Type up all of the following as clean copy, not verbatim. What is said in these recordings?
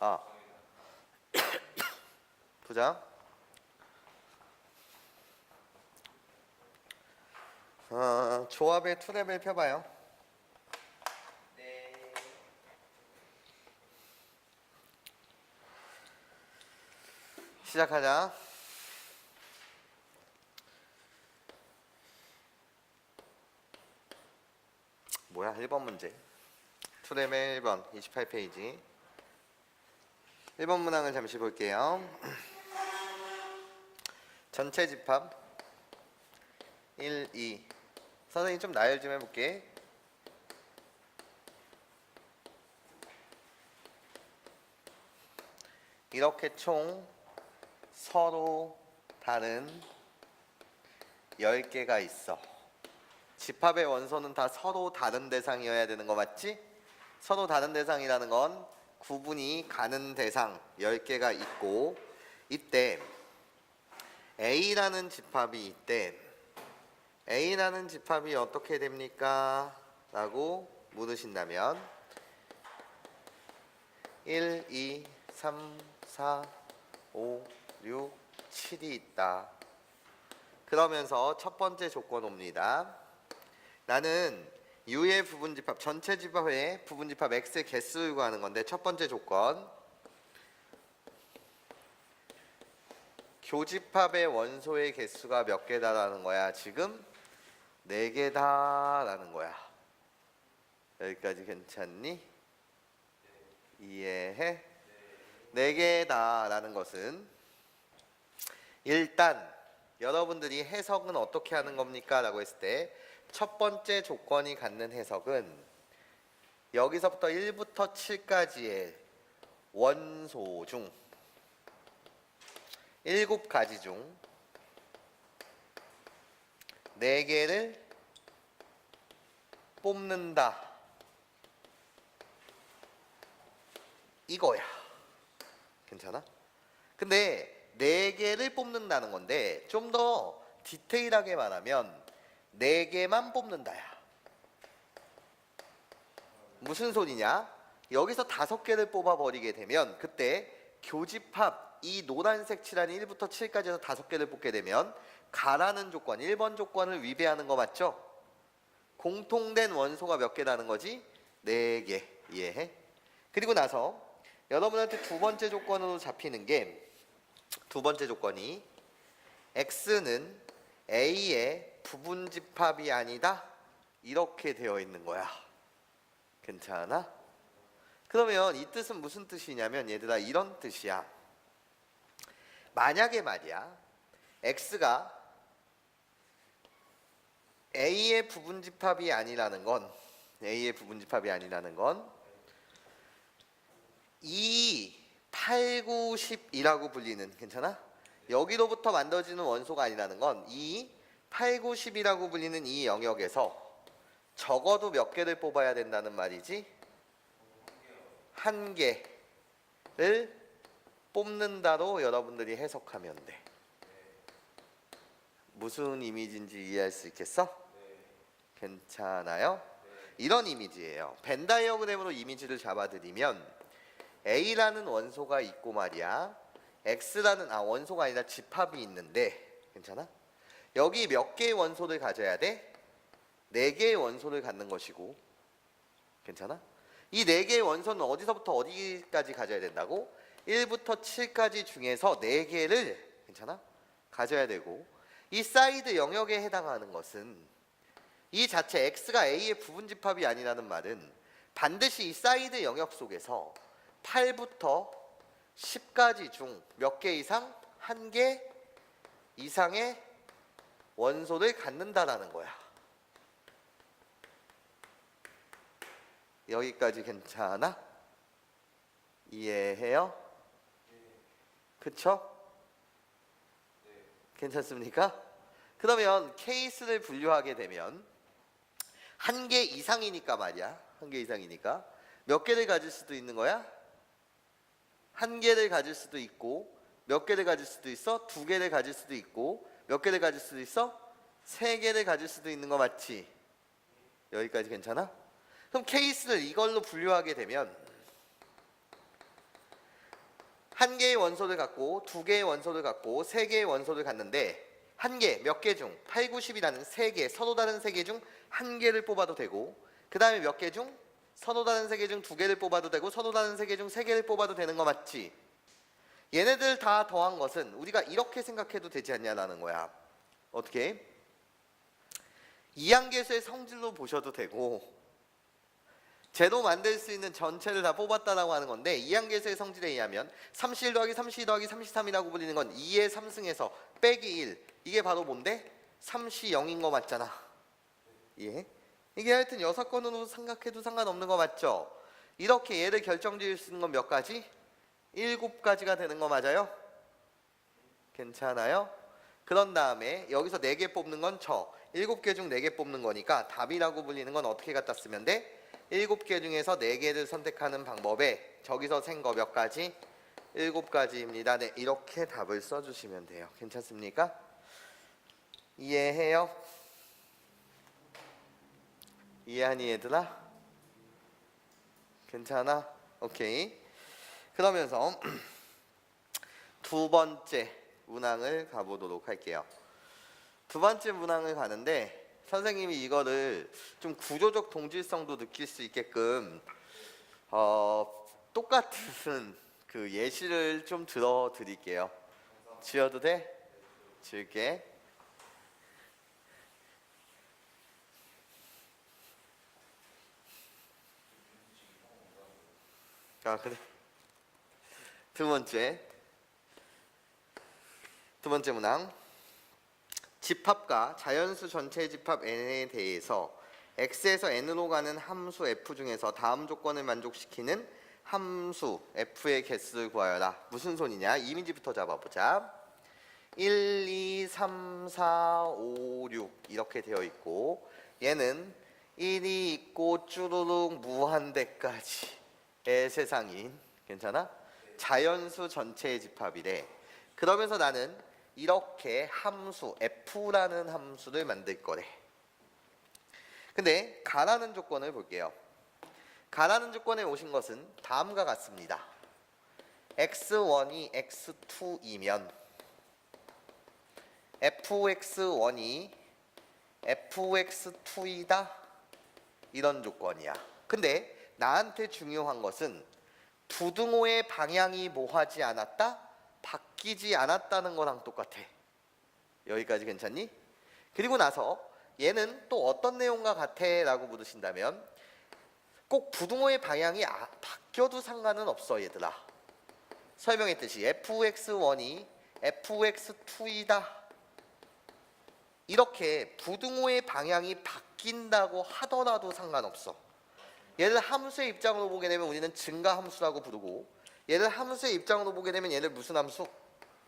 아, 보자. 조합의 투랩을 펴봐요. 시작하자. 뭐야, 1번 문제. 투랩의 1번, 28페이지. 1번 문항을 잠시 볼게요. 전체 집합 1, 2. 선생님 좀 나열 좀 해볼게. 이렇게 총 서로 다른 10개가 있어. 집합의 원소는 다 서로 다른 대상이어야 되는 거 맞지? 서로 다른 대상이라는 건 구분이 가는 대상 10개가 있고, 이때 A라는 집합이 있대. A라는 집합이 어떻게 됩니까? 라고 물으신다면 1, 2, 3, 4, 5, 6, 7이 있다. 그러면서 첫 번째 조건 옵니다. 나는 U의 부분집합, 전체 집합의 부분집합 X의 개수를 구하는 건데, 첫 번째 조건, 교집합의 원소의 개수가 몇 개다라는 거야. 지금 4개다라는 거야. 여기까지 괜찮니? 이해해? 4개다라는 것은 일단 여러분들이 해석은 어떻게 하는 겁니까? 라고 했을 때 첫 번째 조건이 갖는 해석은 여기서부터 1부터 7까지의 원소 중 7가지 중 4개를 뽑는다. 이거야. 괜찮아? 근데 4개를 뽑는다는 건데, 좀 더 디테일하게 말하면 4개만 뽑는다야. 무슨 소리냐? 여기서 5개를 뽑아버리게 되면 그때 교집합, 이 노란색 칠한이 1부터 7까지에서 5개를 뽑게 되면 가라는 조건, 1번 조건을 위배하는 거 맞죠? 공통된 원소가 몇 개라는 거지? 4개. 이해해? 그리고 나서 여러분한테 두 번째 조건으로 잡히는 게, 두 번째 조건이 X는 A의 부분집합이 아니다, 이렇게 되어 있는 거야. 괜찮아? 그러면 이 뜻은 무슨 뜻이냐면, 얘들아, 이런 뜻이야. 만약에 말이야, X가 A의 부분집합이 아니라는 건, A의 부분집합이 아니라는 건 2, 8, 9, 10이라고 불리는, 괜찮아? 여기로부터 만들어지는 원소가 아니라는 건 2, 8, 9, 10이라고 불리는 이 영역에서 적어도 몇 개를 뽑아야 된다는 말이지? 1개를 뽑는다로 여러분들이 해석하면 돼. 무슨 이미지인지 이해할 수 있겠어? 괜찮아요? 이런 이미지예요. 벤 다이어그램으로 이미지를 잡아드리면 A라는 원소가 있고 말이야, X라는 원소가 아니라 집합이 있는데, 괜찮아? 여기 몇 개의 원소를 가져야 돼? 4개의 원소를 갖는 것이고, 괜찮아? 이 4개의 원소는 어디서부터 어디까지 가져야 된다고? 1부터 7까지 중에서 4개를, 괜찮아? 가져야 되고, 이 사이드 영역에 해당하는 것은, 이 자체 X가 A의 부분집합이 아니라는 말은 반드시 이 사이드 영역 속에서 8부터 10까지 중 몇 개 이상? 1개 이상의 원소를 갖는다라는 거야. 여기까지 괜찮아? 이해해요? 그쵸? 괜찮습니까? 그러면 케이스를 분류하게 되면 1개 이상이니까 말이야, 1개 이상이니까 몇 개를 가질 수도 있는 거야? 1개를 가질 수도 있고, 몇 개를 가질 수도 있어? 2개를 가질 수도 있고, 몇 개를 가질 수도 있어? 3개를 가질 수도 있는 거 맞지? 여기까지 괜찮아? 그럼 케이스를 이걸로 분류하게 되면 한 개의 원소를 갖고 두 개의 원소를 갖고 세 개의 원소를 갖는데 한 개, 몇 개 중 8, 9, 10이라는 세 개, 서로 다른 세 개 중 한 개를 뽑아도 되고 그 다음에 몇 개 중 서로 다른 세 개 중 두 개를 뽑아도 되고 서로 다른 세 개 중 세 개를 뽑아도 되는 거 맞지? 얘네들 다 더한 것은 우리가 이렇게 생각해도 되지 않냐라는 거야. 어떻게? 이항계수의 성질로 보셔도 되고 제로 만들 수 있는 전체를 다 뽑았다라고 하는 건데 이항계수의 성질에 의하면 31 더하기 32 더하기 33이라고 불리는 건 2의 3승에서 빼기 1 이게 바로 뭔데? 3시 0인 거 맞잖아. 예? 이게 하여튼 6건으로 생각해도 상관없는 거 맞죠? 이렇게 얘를 결정지을 수 있는 건 몇 가지? 7가지가 되는 거 맞아요? 괜찮아요? 그런 다음에 여기서 4개 뽑는 건 7개 중 4개 뽑는 거니까 답이라고 불리는 건 어떻게 갖다 쓰면 돼? 7개 중에서 4개를 선택하는 방법에 저기서 생 거 몇 가지? 7가지입니다. 네, 이렇게 답을 써주시면 돼요. 괜찮습니까? 이해해요? 이해하니 얘들아? 괜찮아? 오케이. 그러면서 두 번째 문항을 가보도록 할게요. 두 번째 문항을 가는데 선생님이 이거를 좀 구조적 동질성도 느낄 수 있게끔 똑같은 그 예시를 좀 들어 드릴게요. 지어도 돼? 지을게. 아 그래. 두 번째 문항. 집합과 자연수 전체 집합 n에 대해서 x에서 n으로 가는 함수 f 중에서 다음 조건을 만족시키는 함수 f의 개수를 구하여라. 무슨 소리냐? 이미지부터 잡아보자. 1, 2, 3, 4, 5, 6 이렇게 되어 있고 얘는 1이 있고 쭈루룩 무한대까지의 세상인 괜찮아? 자연수 전체의 집합이래. 그러면서 나는 이렇게 함수 f라는 함수를 만들 거래. 근데 가라는 조건을 볼게요. 가라는 조건에 오신 것은 다음과 같습니다. x1이 x2이면 fx1이 fx2이다 이런 조건이야. 근데 나한테 중요한 것은 부등호의 방향이 뭐하지 않았다? 바뀌지 않았다는 거랑 똑같아. 여기까지 괜찮니? 그리고 나서 얘는 또 어떤 내용과 같아? 라고 물으신다면 꼭 부등호의 방향이 바뀌어도 상관은 없어 얘들아. 설명했듯이 fx1이 fx2이다 이렇게 부등호의 방향이 바뀐다고 하더라도 상관없어. 얘를 함수의 입장으로 보게 되면 우리는 증가함수라고 부르고 얘를 함수의 입장으로 보게 되면 얘를 무슨 함수?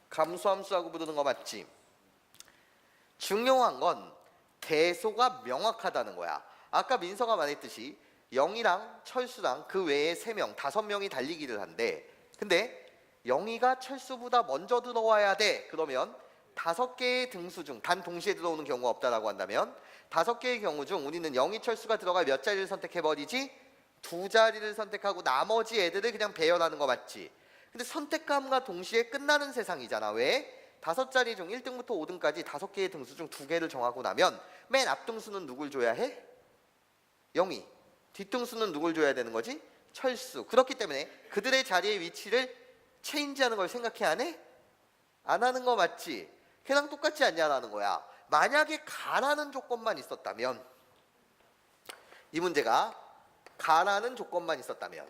감수함수라고 부르는 거 맞지? 중요한 건 대소가 명확하다는 거야. 아까 민서가 말했듯이 영희랑 철수랑 그 외에 3명, 5명이 달리기를 한대. 근데 영희가 철수보다 먼저 들어와야 돼. 그러면 5개의 등수 중 단 동시에 들어오는 경우가 없다라고 한다면 5개의 경우 중 우리는 영희 철수가 들어갈 몇 자리를 선택해버리지? 2자리를 선택하고 나머지 애들을 그냥 배열하는 거 맞지? 근데 선택감과 동시에 끝나는 세상이잖아. 왜? 5자리 중 1등부터 5등까지 5개의 등수 중 2개를 정하고 나면 맨 앞등수는 누굴 줘야 해? 영희. 뒷등수는 누굴 줘야 되는 거지? 철수. 그렇기 때문에 그들의 자리의 위치를 체인지하는 걸 생각해 안 해? 안 하는 거 맞지? 걔랑 똑같지 않냐라는 거야. 만약에 가라는 조건만 있었다면 이 문제가 가라는 조건만 있었다면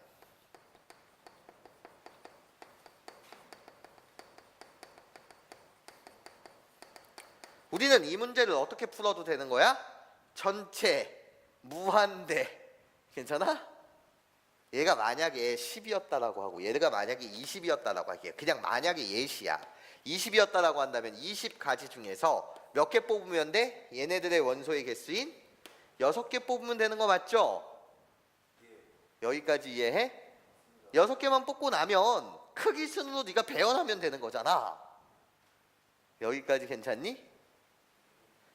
우리는 이 문제를 어떻게 풀어도 되는 거야? 전체 무한대 괜찮아? 얘가 만약에 10이었다라고 하고 얘가 만약에 20이었다라고 할게요. 그냥 만약에 예시야. 20이었다라고 한다면 20가지 중에서 몇 개 뽑으면 돼? 얘네들의 원소의 개수인 6개 뽑으면 되는 거 맞죠? 여기까지 이해해? 6개만 뽑고 나면 크기 순으로 네가 배열하면 되는 거잖아. 여기까지 괜찮니?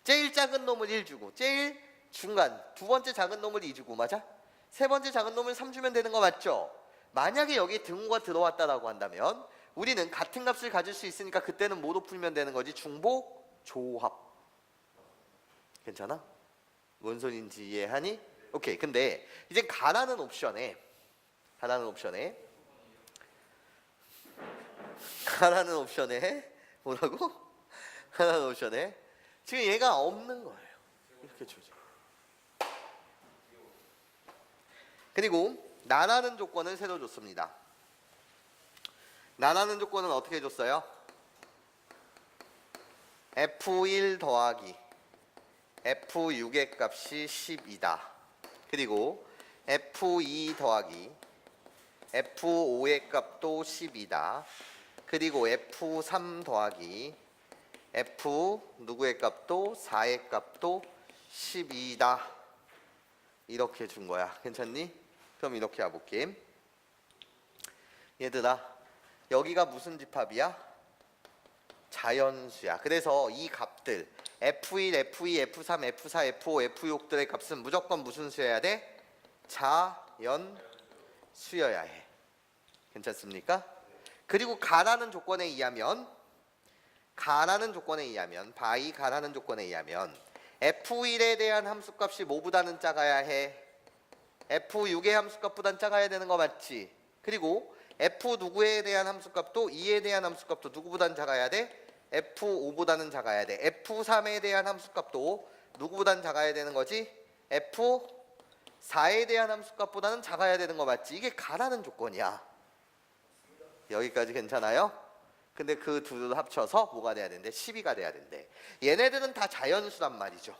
제일 작은 놈을 1 주고 제일 중간 두 번째 작은 놈을 2 주고 맞아? 세 번째 작은 놈을 3 주면 되는 거 맞죠? 만약에 여기에 등호가 들어왔다라고 한다면 우리는 같은 값을 가질 수 있으니까 그때는 뭐로 풀면 되는 거지? 중복 조합. 괜찮아? 뭔 소린지 이해하니? 오케이. 근데 이제 가라는 옵션에 뭐라고? 가라는 옵션에 지금 얘가 없는 거예요. 이렇게 주죠. 그리고 나라는 조건을 새로 줬습니다. 나라는 조건은 어떻게 줬어요? F1 더하기 F6의 값이 10이다. 그리고 F2 더하기 F5의 값도 10이다. 그리고 F3 더하기 F 누구의 값도 4의 값도 10이다. 이렇게 준 거야. 괜찮니? 그럼 이렇게 해볼게. 얘들아, 여기가 무슨 집합이야? 자연수야. 그래서 이 값들 F1, F2, F3, F4, F5, F6들의 값은 무조건 무슨 수여야 돼? 자연수여야 해. 괜찮습니까? 그리고 가라는 조건에 의하면 가라는 조건에 의하면 F1에 대한 함수값이 뭐보다는 작아야 해? F6의 함수값보다는 작아야 되는 거 맞지? 그리고 F 누구에 대한 함수값도 2에 대한 함수값도 누구보다는 작아야 돼? F5보다는 작아야 돼. F3에 대한 함수값도 누구보다는 작아야 되는 거지? F4에 대한 함수값보다는 작아야 되는 거 맞지? 이게 가라는 조건이야. 여기까지 괜찮아요? 근데 그 둘을 합쳐서 뭐가 돼야 된대? 12가 돼야 된대. 얘네들은 다 자연수란 말이죠.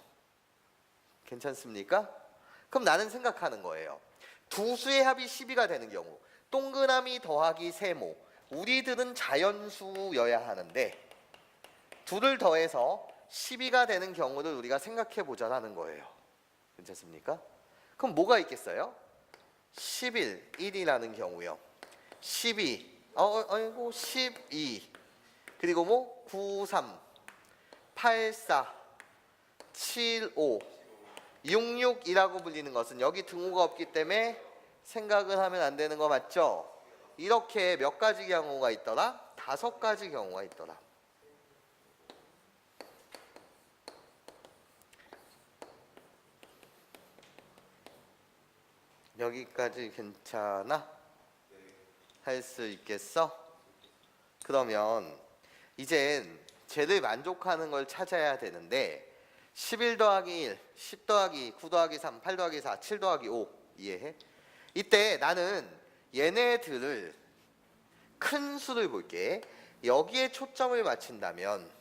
괜찮습니까? 그럼 나는 생각하는 거예요. 두 수의 합이 12가 되는 경우, 동그라미 더하기 세모, 우리들은 자연수여야 하는데 둘을 더해서 12가 되는 경우를 우리가 생각해 보자라는 거예요. 괜찮습니까? 그럼 뭐가 있겠어요? 11, 1이라는 경우요. 12, 12, 그리고 뭐 9, 3, 8, 4, 7, 5, 66이라고 불리는 것은 여기 등호가 없기 때문에 생각을 하면 안 되는 거 맞죠? 이렇게 몇 가지 경우가 있더라? 5가지 경우가 있더라. 여기까지 괜찮아? 할 수 있겠어? 그러면 이젠 쟤를 만족하는 걸 찾아야 되는데 11 더하기 1, 10 더하기 2, 9 더하기 3, 8 더하기 4, 7 더하기 5 이해해? 이때 나는 얘네들을 큰 수를 볼게. 여기에 초점을 맞춘다면,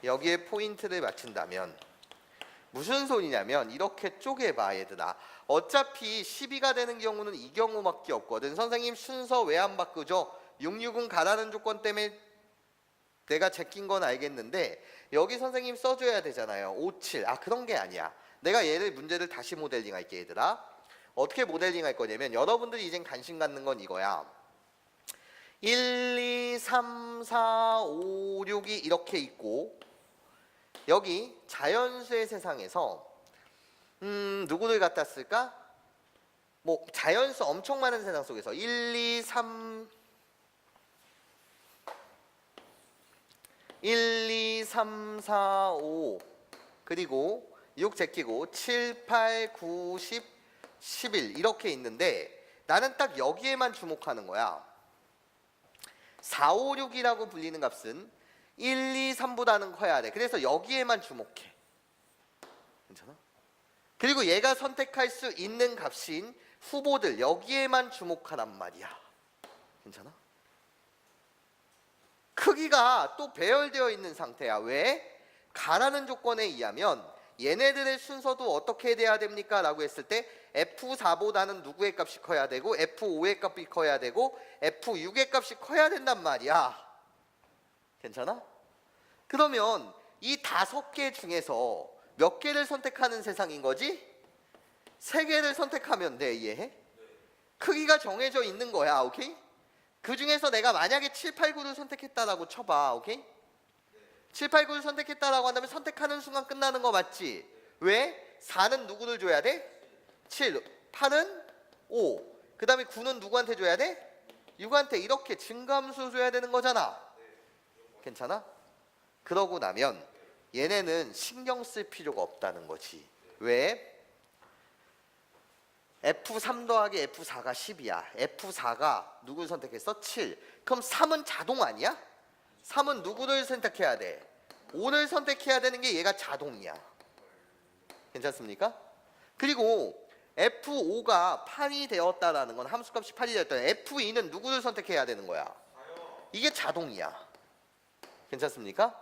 여기에 포인트를 맞춘다면 무슨 소리냐면 이렇게 쪼개봐 얘들아. 어차피 12가 되는 경우는 이 경우밖에 없거든. 선생님 순서 왜 안 바꾸죠? 66은 가라는 조건 때문에 내가 제낀 건 알겠는데 여기 선생님 써줘야 되잖아요. 5, 7. 그런 게 아니야. 내가 문제를 다시 모델링 할게 얘들아. 어떻게 모델링 할 거냐면 여러분들이 이젠 관심 갖는 건 이거야. 1, 2, 3, 4, 5, 6이 이렇게 있고 여기 자연수의 세상에서 누구를 갖다 쓸까? 뭐 자연수 엄청 많은 세상 속에서 1, 2, 3 4, 5 그리고 6 제끼고 7, 8, 9, 10, 11 이렇게 있는데 나는 딱 여기에만 주목하는 거야. 4, 5, 6이라고 불리는 값은 1, 2, 3보다는 커야 돼. 그래서 여기에만 주목해. 괜찮아? 그리고 얘가 선택할 수 있는 값인 후보들 여기에만 주목하란 말이야. 괜찮아? 크기가 또 배열되어 있는 상태야. 왜? 가라는 조건에 의하면 얘네들의 순서도 어떻게 돼야 됩니까? 라고 했을 때 F4보다는 누구의 값이 커야 되고 F5의 값이 커야 되고 F6의 값이 커야 된단 말이야. 괜찮아? 그러면 이 5개 중에서 몇 개를 선택하는 세상인 거지? 3개를 선택하면 돼. 이해해? 크기가 정해져 있는 거야. 오케이? 그 중에서 내가 만약에 7, 8, 9를 선택했다라고 쳐봐. 오케이? 7, 8, 9를 선택했다라고 한다면 선택하는 순간 끝나는 거 맞지? 왜? 4는 누구를 줘야 돼? 7, 8은 5, 그 다음에 9는 누구한테 줘야 돼? 6한테 이렇게 증감수 줘야 되는 거잖아. 괜찮아? 그러고 나면 얘네는 신경 쓸 필요가 없다는 거지. 왜? F3 더하기 F4가 10이야. F4가 누구를 선택했어? 7. 그럼 3은 자동 아니야? 3은 누구를 선택해야 돼? 5를 선택해야 되는 게 얘가 자동이야. 괜찮습니까? 그리고 F5가 8이 되었다라는 건 함수값이 8이 되었다. F2는 누구를 선택해야 되는 거야? 이게 자동이야. 괜찮습니까?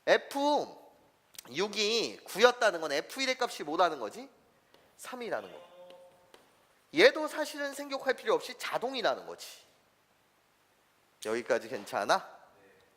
F6이 9였다는 건 F1의 값이 뭐라는 거지? 3이라는 거. 얘도 사실은 생각할 필요 없이 자동이라는 거지. 여기까지 괜찮아?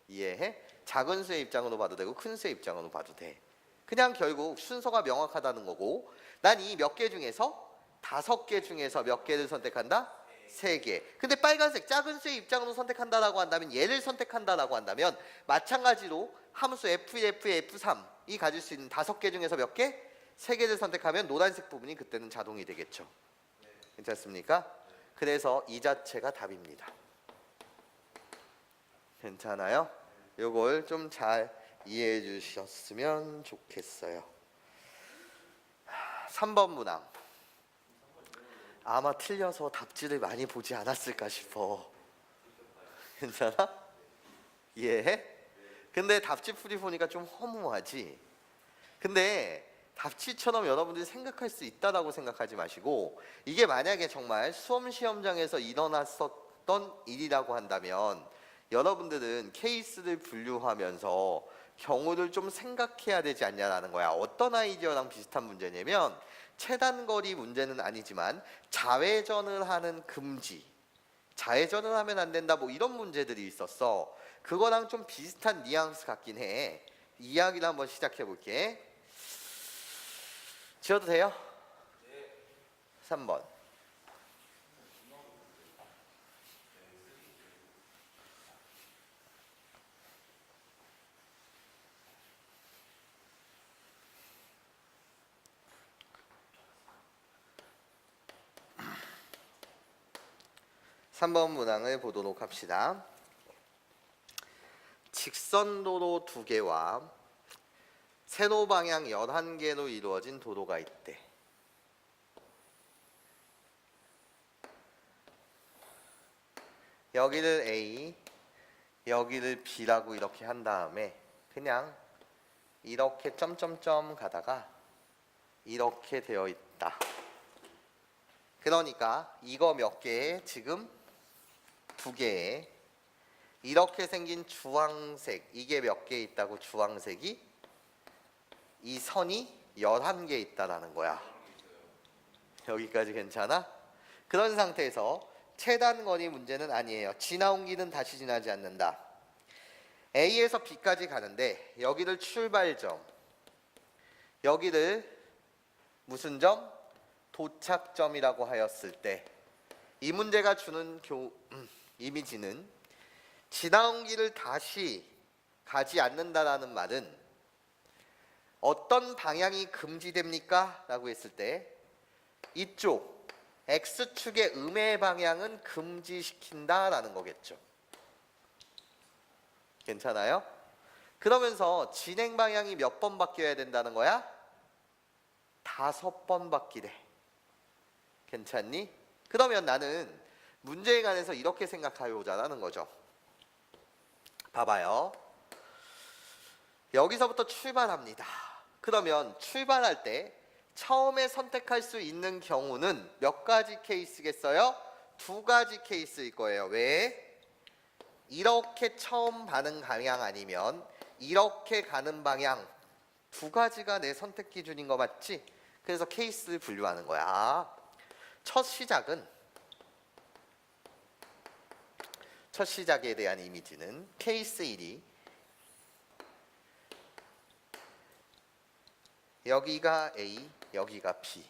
이해해? 작은 수의 입장으로 봐도 되고 큰 수의 입장으로 봐도 돼. 그냥 결국 순서가 명확하다는 거고, 난 이 몇 개 중에서 5개 중에서 몇 개를 선택한다? 3개. 근데 빨간색 작은 수의 입장으로 선택한다라고 한다면, 얘를 선택한다라고 한다면 마찬가지로 함수 F1, F2, F3이 가질 수 있는 5개 중에서 몇 개? 3개를 선택하면 노란색 부분이 그때는 자동이 되겠죠. 괜찮습니까? 그래서 이 자체가 답입니다. 괜찮아요? 요걸 좀 잘 이해해 주셨으면 좋겠어요. 3번 문항. 아마 틀려서 답지를 많이 보지 않았을까 싶어. 괜찮아? 이해해? 근데 답지 풀이 보니까 좀 허무하지? 근데 답지처럼 여러분들이 생각할 수 있다라고 생각하지 마시고, 이게 만약에 정말 수험 시험장에서 일어났었던 일이라고 한다면 여러분들은 케이스를 분류하면서 경우를 좀 생각해야 되지 않냐라는 거야. 어떤 아이디어랑 비슷한 문제냐면, 최단거리 문제는 아니지만 자회전을 하는 금지, 자회전을 하면 안 된다, 뭐 이런 문제들이 있었어. 그거랑 좀 비슷한 뉘앙스 같긴 해. 이야기를 한번 시작해 볼게. 지어도 돼요? 3번. (3번) 문항을 보도록 합시다. 직선도로 2개와 세로 방향 11개로 이루어진 도로가 있대. 여기를 A, 여기를 B라고 이렇게 한 다음에 그냥 이렇게 점점점 가다가 이렇게 되어 있다. 그러니까 이거 몇 개에 지금 2개에 이렇게 생긴 주황색, 이게 몇 개 있다고? 주황색이 이 선이 11개 있다라는 거야. 여기까지 괜찮아? 그런 상태에서 최단거리 문제는 아니에요. 지나온 길은 다시 지나지 않는다. A에서 B까지 가는데 여기를 출발점, 여기를 무슨 점? 도착점이라고 하였을 때 이 문제가 주는 이미지는 지나온 길을 다시 가지 않는다라는 말은 어떤 방향이 금지됩니까? 라고 했을 때 이쪽 X축의 음의 방향은 금지시킨다 라는 거겠죠. 괜찮아요? 그러면서 진행 방향이 몇 번 바뀌어야 된다는 거야? 5번 바뀌래. 괜찮니? 그러면 나는 문제에 관해서 이렇게 생각해보자는 거죠. 봐봐요. 여기서부터 출발합니다. 그러면 출발할 때 처음에 선택할 수 있는 경우는 몇 가지 케이스겠어요? 2가지 케이스일 거예요. 왜? 이렇게 처음 가는 방향 아니면 이렇게 가는 방향, 2가지가 내 선택 기준인 거 맞지? 그래서 케이스를 분류하는 거야. 첫 시작에 대한 이미지는 케이스 1이 여기가 A, 여기가 B.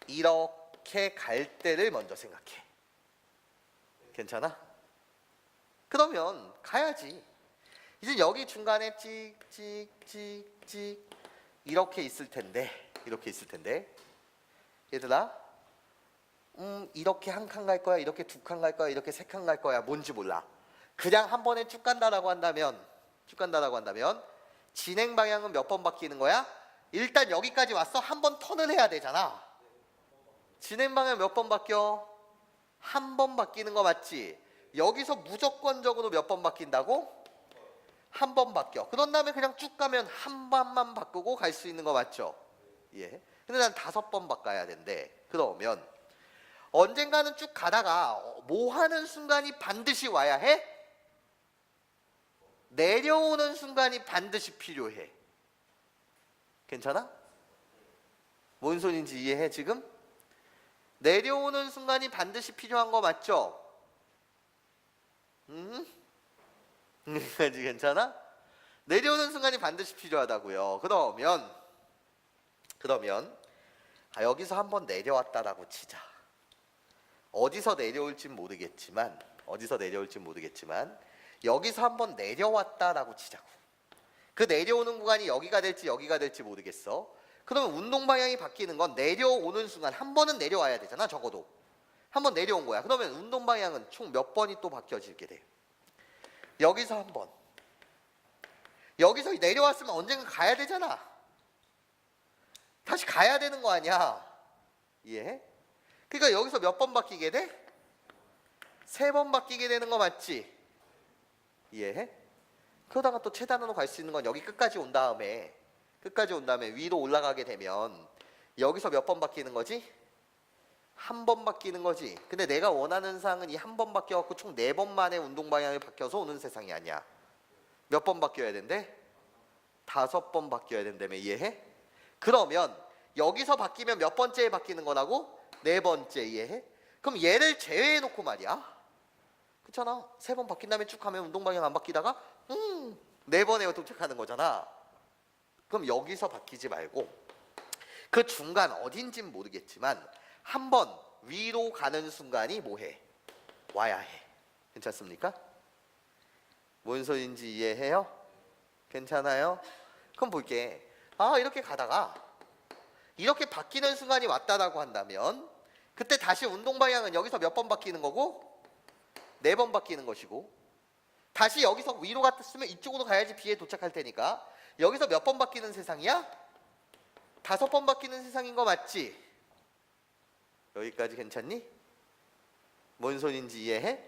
이렇게 갈 때를 먼저 생각해. 괜찮아? 그러면 가야지. 이제 여기 중간에 찍찍찍찍 이렇게 있을 텐데 얘들아, 이렇게 한 칸 갈 거야, 이렇게 두 칸 갈 거야, 이렇게 세 칸 갈 거야, 뭔지 몰라. 그냥 한 번에 쭉 간다라고 한다면 진행 방향은 몇 번 바뀌는 거야? 일단 여기까지 왔어. 한 번 턴을 해야 되잖아. 진행 방향 몇 번 바뀌어? 한 번 바뀌는 거 맞지? 여기서 무조건적으로 몇 번 바뀐다고? 한 번 바뀌어. 그런 다음에 그냥 쭉 가면 한 번만 바꾸고 갈 수 있는 거 맞죠? 예. 근데 난 5번 바꿔야 된대. 그러면 언젠가는 쭉 가다가 뭐 하는 순간이 반드시 와야 해? 내려오는 순간이 반드시 필요해. 괜찮아? 뭔 소린지 이해해 지금? 내려오는 순간이 반드시 필요한 거 맞죠? 괜찮아? 내려오는 순간이 반드시 필요하다고요. 그러면 여기서 한번 내려왔다라고 치자. 어디서 내려올진 모르겠지만 여기서 한번 내려왔다라고 치자고. 그 내려오는 구간이 여기가 될지 모르겠어. 그러면 운동 방향이 바뀌는 건 내려오는 순간 한 번은 내려와야 되잖아. 적어도 한 번 내려온 거야. 그러면 운동 방향은 총 몇 번이 또 바뀌어지게 돼? 여기서 한 번. 여기서 내려왔으면 언젠가 가야 되잖아. 다시 가야 되는 거 아니야. 이해해? 그러니까 여기서 몇 번 바뀌게 돼? 3번 바뀌게 되는 거 맞지? 이해해? 그러다가 또 최단으로 갈 수 있는 건 여기 끝까지 온 다음에 위로 올라가게 되면 여기서 몇 번 바뀌는 거지? 한 번 바뀌는 거지. 근데 내가 원하는 사항은 이 한 번 바뀌어갖고 총 4번 만에 운동 방향이 바뀌어서 오는 세상이 아니야. 몇 번 바뀌어야 된대? 5번 바뀌어야 된다며. 이해해? 그러면 여기서 바뀌면 몇 번째에 바뀌는 거라고? 4번째. 이해해? 그럼 얘를 제외해 놓고 말이야. 그렇잖아. 3번 바뀐 다음에 쭉 가면 운동 방향 안 바뀌다가 4번에 도착하는 거잖아. 그럼 여기서 바뀌지 말고 그 중간 어딘진 모르겠지만 한 번 위로 가는 순간이 뭐해? 와야 해. 괜찮습니까? 뭔 소린지 이해해요? 괜찮아요? 그럼 볼게. 이렇게 가다가 이렇게 바뀌는 순간이 왔다라고 한다면 그때 다시 운동 방향은 여기서 몇 번 바뀌는 거고? 4번 바뀌는 것이고, 다시 여기서 위로 갔으면 이쪽으로 가야지 B에 도착할 테니까 여기서 몇 번 바뀌는 세상이야? 5번 바뀌는 세상인 거 맞지? 여기까지 괜찮니? 뭔 소린지 이해해?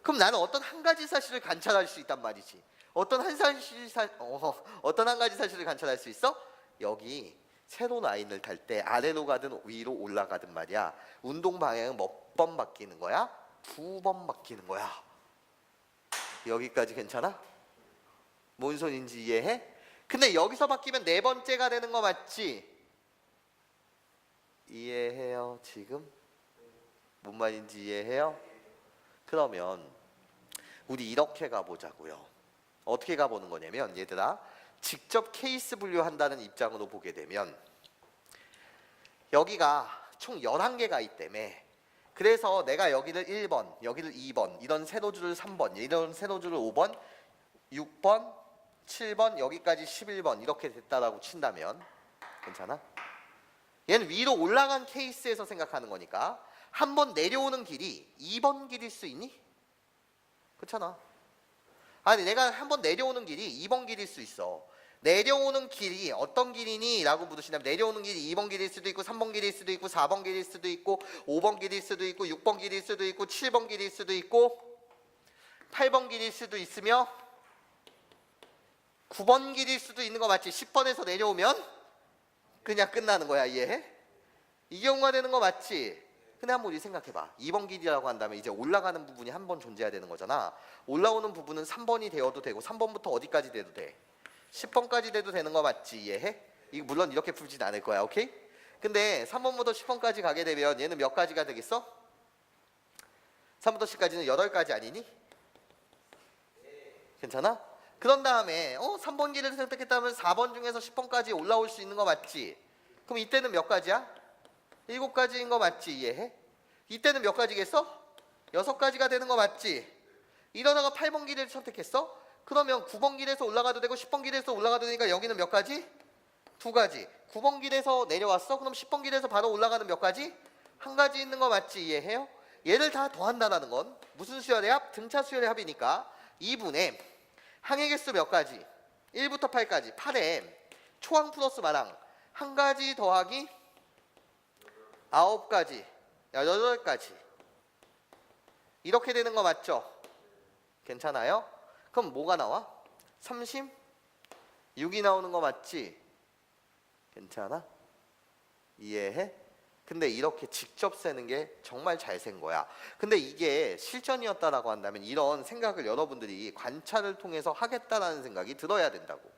그럼 나는 어떤 한 가지 사실을 관찰할 수 있단 말이지. 어떤 한 가지 사실을 관찰할 수 있어? 여기 세로 라인을 탈 때 아래로 가든 위로 올라가든 말이야. 운동 방향은 몇 번 바뀌는 거야? 2번 바뀌는 거야. 여기까지 괜찮아? 뭔 소린지 이해해? 근데 여기서 바뀌면 4번째가 되는 거 맞지? 이해해요 지금? 뭔 말인지 이해해요? 그러면 우리 이렇게 가보자고요. 어떻게 가보는 거냐면 얘들아, 직접 케이스 분류한다는 입장으로 보게 되면 여기가 총 11개가 있다며. 그래서 내가 여기를 1번, 여기를 2번, 이런 세로줄을 3번, 이런 세로줄을 5번, 6번, 7번, 여기까지 11번 이렇게 됐다라고 친다면 괜찮아? 얘는 위로 올라간 케이스에서 생각하는 거니까 한 번 내려오는 길이 2번 길일 수 있니? 그렇잖아. 아니 내가 한 번 내려오는 길이 2번 길일 수 있어. 내려오는 길이 어떤 길이니? 라고 물으시면 내려오는 길이 2번 길일 수도 있고 3번 길일 수도 있고 4번 길일 수도 있고 5번 길일 수도 있고 6번 길일 수도 있고 7번 길일 수도 있고 8번 길일 수도 있으며 9번 길일 수도 있는 거 맞지? 10번에서 내려오면 그냥 끝나는 거야. 이해해? 이 경우가 되는 거 맞지? 근데 한번 우리 생각해봐. 2번 길이라고 한다면 이제 올라가는 부분이 한 번 존재해야 되는 거잖아. 올라오는 부분은 3번이 되어도 되고 3번부터 어디까지 돼도 돼? 10번까지 돼도 되는 거 맞지? 이해해? 이거 물론 이렇게 풀진 않을 거야. 오케이? 근데 3번부터 10번까지 가게 되면 얘는 몇 가지가 되겠어? 3부터 10까지는 8가지 아니니? 괜찮아? 그런 다음에 3번 길을 선택했다면 4번 중에서 10번까지 올라올 수 있는 거 맞지? 그럼 이때는 몇 가지야? 7가지인 거 맞지? 이해해? 이때는 몇 가지겠어? 6가지가 되는 거 맞지? 이러다가 8번 길을 선택했어? 그러면 9번 길에서 올라가도 되고 10번 길에서 올라가도 되니까 여기는 몇 가지? 2가지. 9번 길에서 내려왔어? 그럼 10번 길에서 바로 올라가는 몇 가지? 한 가지 있는 거 맞지? 이해해요? 얘를 다 더한다는 건 무슨 수열의 합? 등차 수열의 합이니까 2분의 항의 개수 몇 가지? 1부터 8까지 8에 초항 플러스 마랑 한 가지 더하기 9가지 8가지 이렇게 되는 거 맞죠? 괜찮아요? 그럼 뭐가 나와? 36이 나오는 거 맞지? 괜찮아? 이해해? 근데 이렇게 직접 세는 게 정말 잘 센 거야. 근데 이게 실전이었다라고 한다면 이런 생각을 여러분들이 관찰을 통해서 하겠다라는 생각이 들어야 된다고.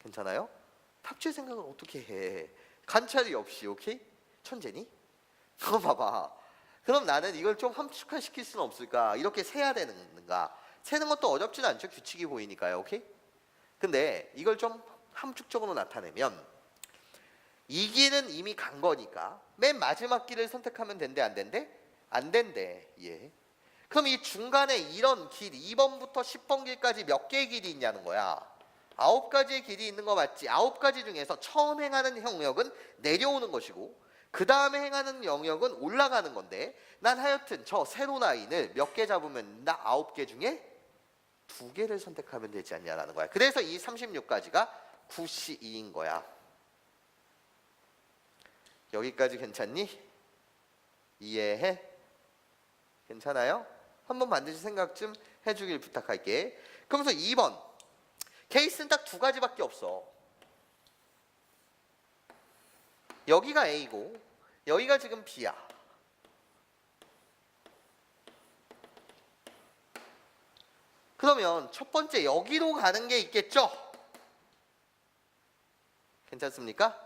괜찮아요? 탑재 생각을 어떻게 해? 관찰이 없이, 오케이? 천재니? 그거 봐봐. 그럼 나는 이걸 좀 함축화시킬 수는 없을까? 이렇게 세야 되는가? 세는 것도 어렵진 않죠. 규칙이 보이니까요. 오케이? 근데 이걸 좀 함축적으로 나타내면 이 길은 이미 간 거니까 맨 마지막 길을 선택하면 된대 안 된대? 안 된대. 예. 그럼 이 중간에 이런 길 2번부터 10번 길까지 몇 개의 길이 있냐는 거야. 9가지의 길이 있는 거 맞지? 9가지 중에서 처음 행하는 영역은 내려오는 것이고 그 다음에 행하는 영역은 올라가는 건데 난 하여튼 저 세로 라인을 몇 개 잡으면 나 9개 중에 2개를 선택하면 되지 않냐라는 거야. 그래서 이 36가지가 9C2인 거야. 여기까지 괜찮니? 이해해? 괜찮아요? 한번 반드시 생각 좀 해주길 부탁할게. 그러면서 2번 케이스는 딱 2가지밖에 없어. 여기가 A고 여기가 지금 B야. 그러면 첫 번째 여기로 가는 게 있겠죠? 괜찮습니까?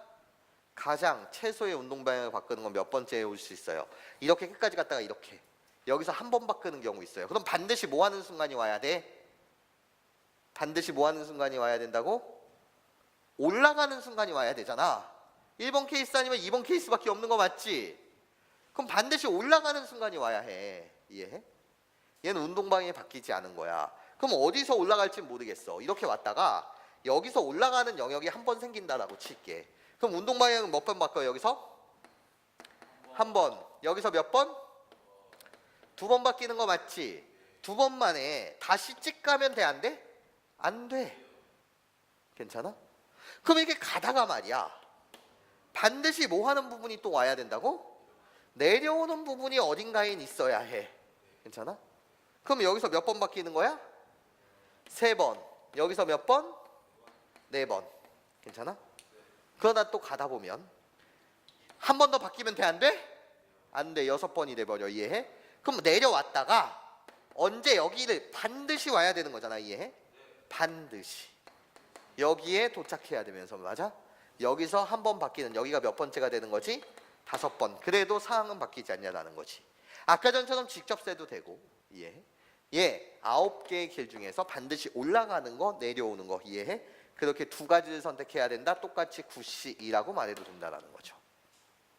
가장 최소의 운동 방향을 바꾸는 건 몇 번째에 올 수 있어요? 이렇게 끝까지 갔다가 이렇게 여기서 한 번 바꾸는 경우 있어요. 그럼 반드시 뭐 하는 순간이 와야 돼? 반드시 뭐 하는 순간이 와야 된다고? 올라가는 순간이 와야 되잖아. 1번 케이스 아니면 2번 케이스밖에 없는 거 맞지? 그럼 반드시 올라가는 순간이 와야 해. 이해해? 얘는 운동 방향이 바뀌지 않은 거야. 그럼 어디서 올라갈지 모르겠어. 이렇게 왔다가 여기서 올라가는 영역이 한 번 생긴다라고 칠게. 그럼 운동 방향은 몇 번 바꿔요? 여기서? 한 번. 여기서 몇 번? 2번 바뀌는 거 맞지? 2번 만에 다시 찍 가면 돼? 안 돼? 안 돼. 괜찮아? 그럼 이렇게 가다가 말이야. 반드시 뭐 하는 부분이 또 와야 된다고? 내려오는 부분이 어딘가에 있어야 해. 괜찮아? 그럼 여기서 몇 번 바뀌는 거야? 3번. 여기서 몇 번? 4번. 괜찮아? 그러다 또 가다 보면 한 번 더 바뀌면 돼? 안 돼? 안 돼. 6번이 돼버려. 이해해? 그럼 내려왔다가 언제 여기를 반드시 와야 되는 거잖아. 이해해? 반드시 여기에 도착해야 되면서 맞아? 여기서 한 번 바뀌는 여기가 몇 번째가 되는 거지? 5번. 그래도 사항은 바뀌지 않냐라는 거지. 아까 전처럼 직접 세도 되고. 이해해? 예, 9개의 길 중에서 반드시 올라가는 거 내려오는 거. 이해해? 그렇게 2가지를 선택해야 된다. 똑같이 9C2라고 말해도 된다라는 거죠.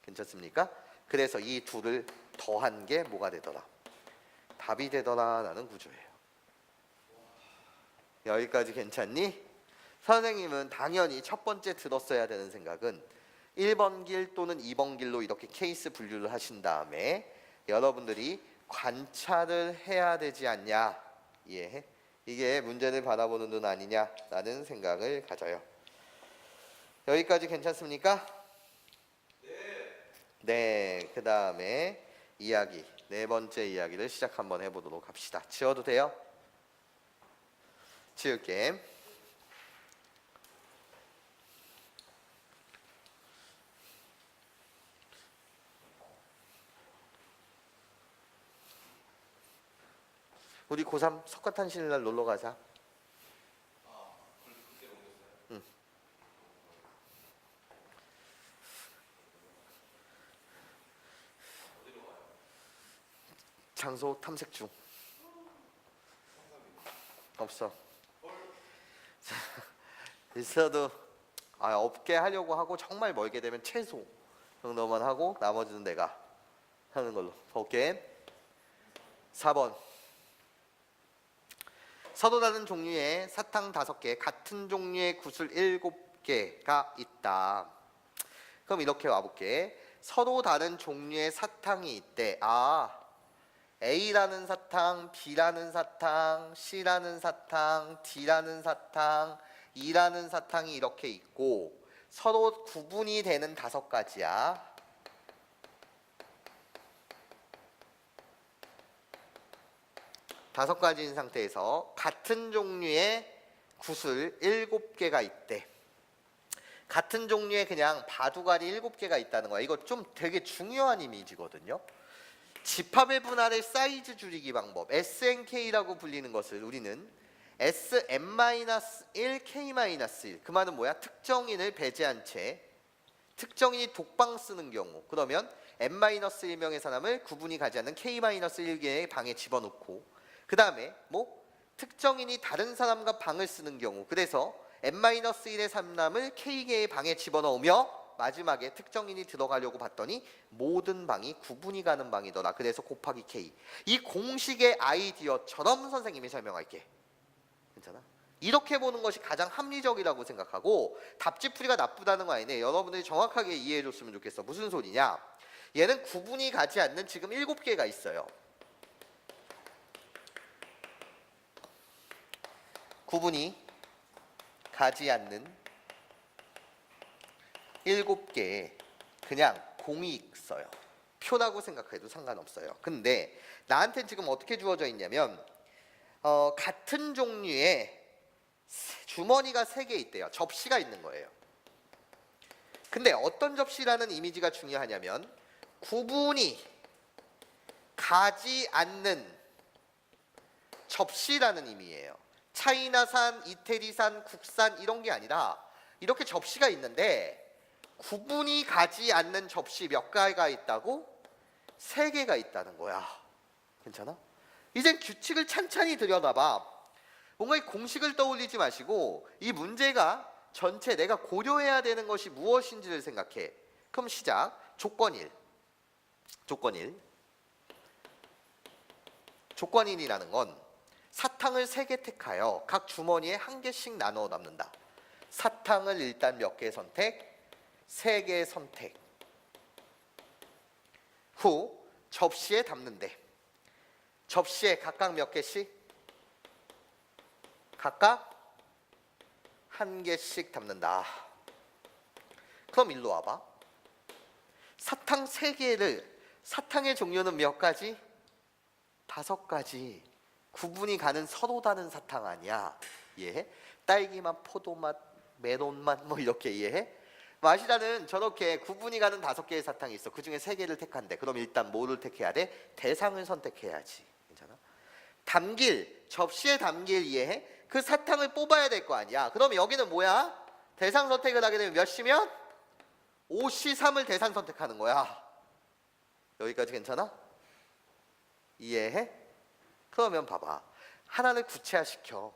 괜찮습니까? 그래서 이 둘을 더한 게 뭐가 되더라? 답이 되더라라는 구조예요. 여기까지 괜찮니? 선생님은 당연히 첫 번째 들었어야 되는 생각은 1번 길 또는 2번 길로 이렇게 케이스 분류를 하신 다음에 여러분들이 관찰을 해야 되지 않냐. 이해해? 이게 문제를 바라보는 눈 아니냐라는 생각을 가져요. 여기까지 괜찮습니까? 네. 그 다음에 이야기, 4번째 이야기를 시작 한번 해보도록 합시다. 지워도 돼요? 지울게. 우리 고3 석가탄신일 날 놀러 가자. 응. 장소 탐색 중. 없어. 있어도 없게 하려고 하고 정말 멀게 되면 최소 정도만 하고 나머지는 내가 하는 걸로. 볼게. 4번. 서로 다른 종류의 사탕 5개, 같은 종류의 구슬 7개가 있다. 그럼 이렇게 와볼게. 서로 다른 종류의 사탕이 있대. A라는 사탕, B라는 사탕, C라는 사탕, D라는 사탕, E라는 사탕이 이렇게 있고 서로 구분이 되는 5가지야. 다섯 가지인 상태에서 같은 종류의 구슬 7개가 있대. 같은 종류의 그냥 바둑알이 7개가 있다는 거야. 이거 좀 되게 중요한 이미지거든요. 집합의 분할의 사이즈 줄이기 방법 SNK라고 불리는 것을 우리는 SM-1, K-1 그 말은 뭐야? 특정인을 배제한 채 특정인이 독방 쓰는 경우 그러면 N-1명의 사람을 구분이 가지 않는 K-1개의 방에 집어넣고 그 다음에 뭐 특정인이 다른 사람과 방을 쓰는 경우 그래서 N-1의 사람을 K개의 방에 집어넣으며 마지막에 특정인이 들어가려고 봤더니 모든 방이 구분이 가는 방이더라. 그래서 곱하기 K. 이 공식의 아이디어처럼 선생님이 설명할게. 괜찮아? 이렇게 보는 것이 가장 합리적이라고 생각하고 답지풀이가 나쁘다는 거 아니네. 여러분들이 정확하게 이해해 줬으면 좋겠어. 무슨 소리냐? 얘는 구분이 가지 않는 지금 7개가 있어요. 구분이 가지 않는 7개의 그냥 공이 있어요. 표라고 생각해도 상관없어요. 근데 나한테 지금 어떻게 주어져 있냐면 같은 종류의 주머니가 3개 있대요. 접시가 있는 거예요. 근데 어떤 접시라는 이미지가 중요하냐면 구분이 가지 않는 접시라는 의미예요. 차이나산, 이태리산, 국산 이런 게 아니라 이렇게 접시가 있는데 구분이 가지 않는 접시 몇 개가 있다고? 3개가 있다는 거야. 괜찮아? 이젠 규칙을 찬찬히 들여다봐. 뭔가 이 공식을 떠올리지 마시고 이 문제가 전체 내가 고려해야 되는 것이 무엇인지를 생각해. 그럼 시작. 조건 1. 조건 1이라는 건 사탕을 3개 택하여 각 주머니에 1개씩 나누어 담는다. 사탕을 일단 몇 개 선택? 3개 선택. 후 접시에 담는데 접시에 각각 몇 개씩? 각각 1개씩 담는다. 그럼 일로 와봐. 사탕 3개를 사탕의 종류는 몇 가지? 5가지. 구분이 가는 서로 다른 사탕 아니야. 이해해? 딸기맛, 포도맛, 메론맛 뭐 이렇게 이해해? 마시라는 저렇게 구분이 가는 5개의 사탕이 있어. 그 중에 3개를 택한대. 그럼 일단 뭐를 택해야 돼? 대상을 선택해야지. 괜찮아? 담길, 접시에 담길 이해해? 그 사탕을 뽑아야 될 거 아니야. 그럼 여기는 뭐야? 대상 선택을 하게 되면 몇 시면? 5C3을 대상 선택하는 거야. 여기까지 괜찮아? 이해해? 그러면 봐봐. 하나를 구체화시켜.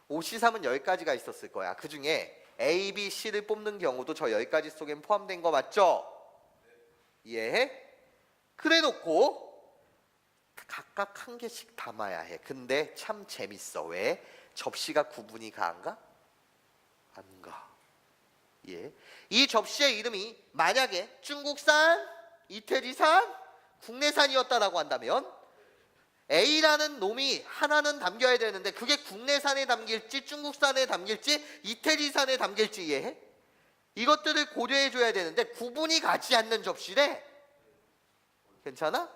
5C3은 10가지가 있었을 거야. 그 중에 A, B, C를 뽑는 경우도 저 10가지 속엔 포함된 거 맞죠? 이해해? 그래 놓고 각각 1개씩 담아야 해. 근데 참 재밌어. 왜? 접시가 구분이 가안가? 안 가. 예. 이 접시의 이름이 만약에 중국산, 이태리산, 국내산이었다라고 한다면 A라는 놈이 하나는 담겨야 되는데 그게 국내산에 담길지 중국산에 담길지 이태리산에 담길지 이해해? 이것들을 고려해 줘야 되는데 구분이 가지 않는 접시래. 괜찮아?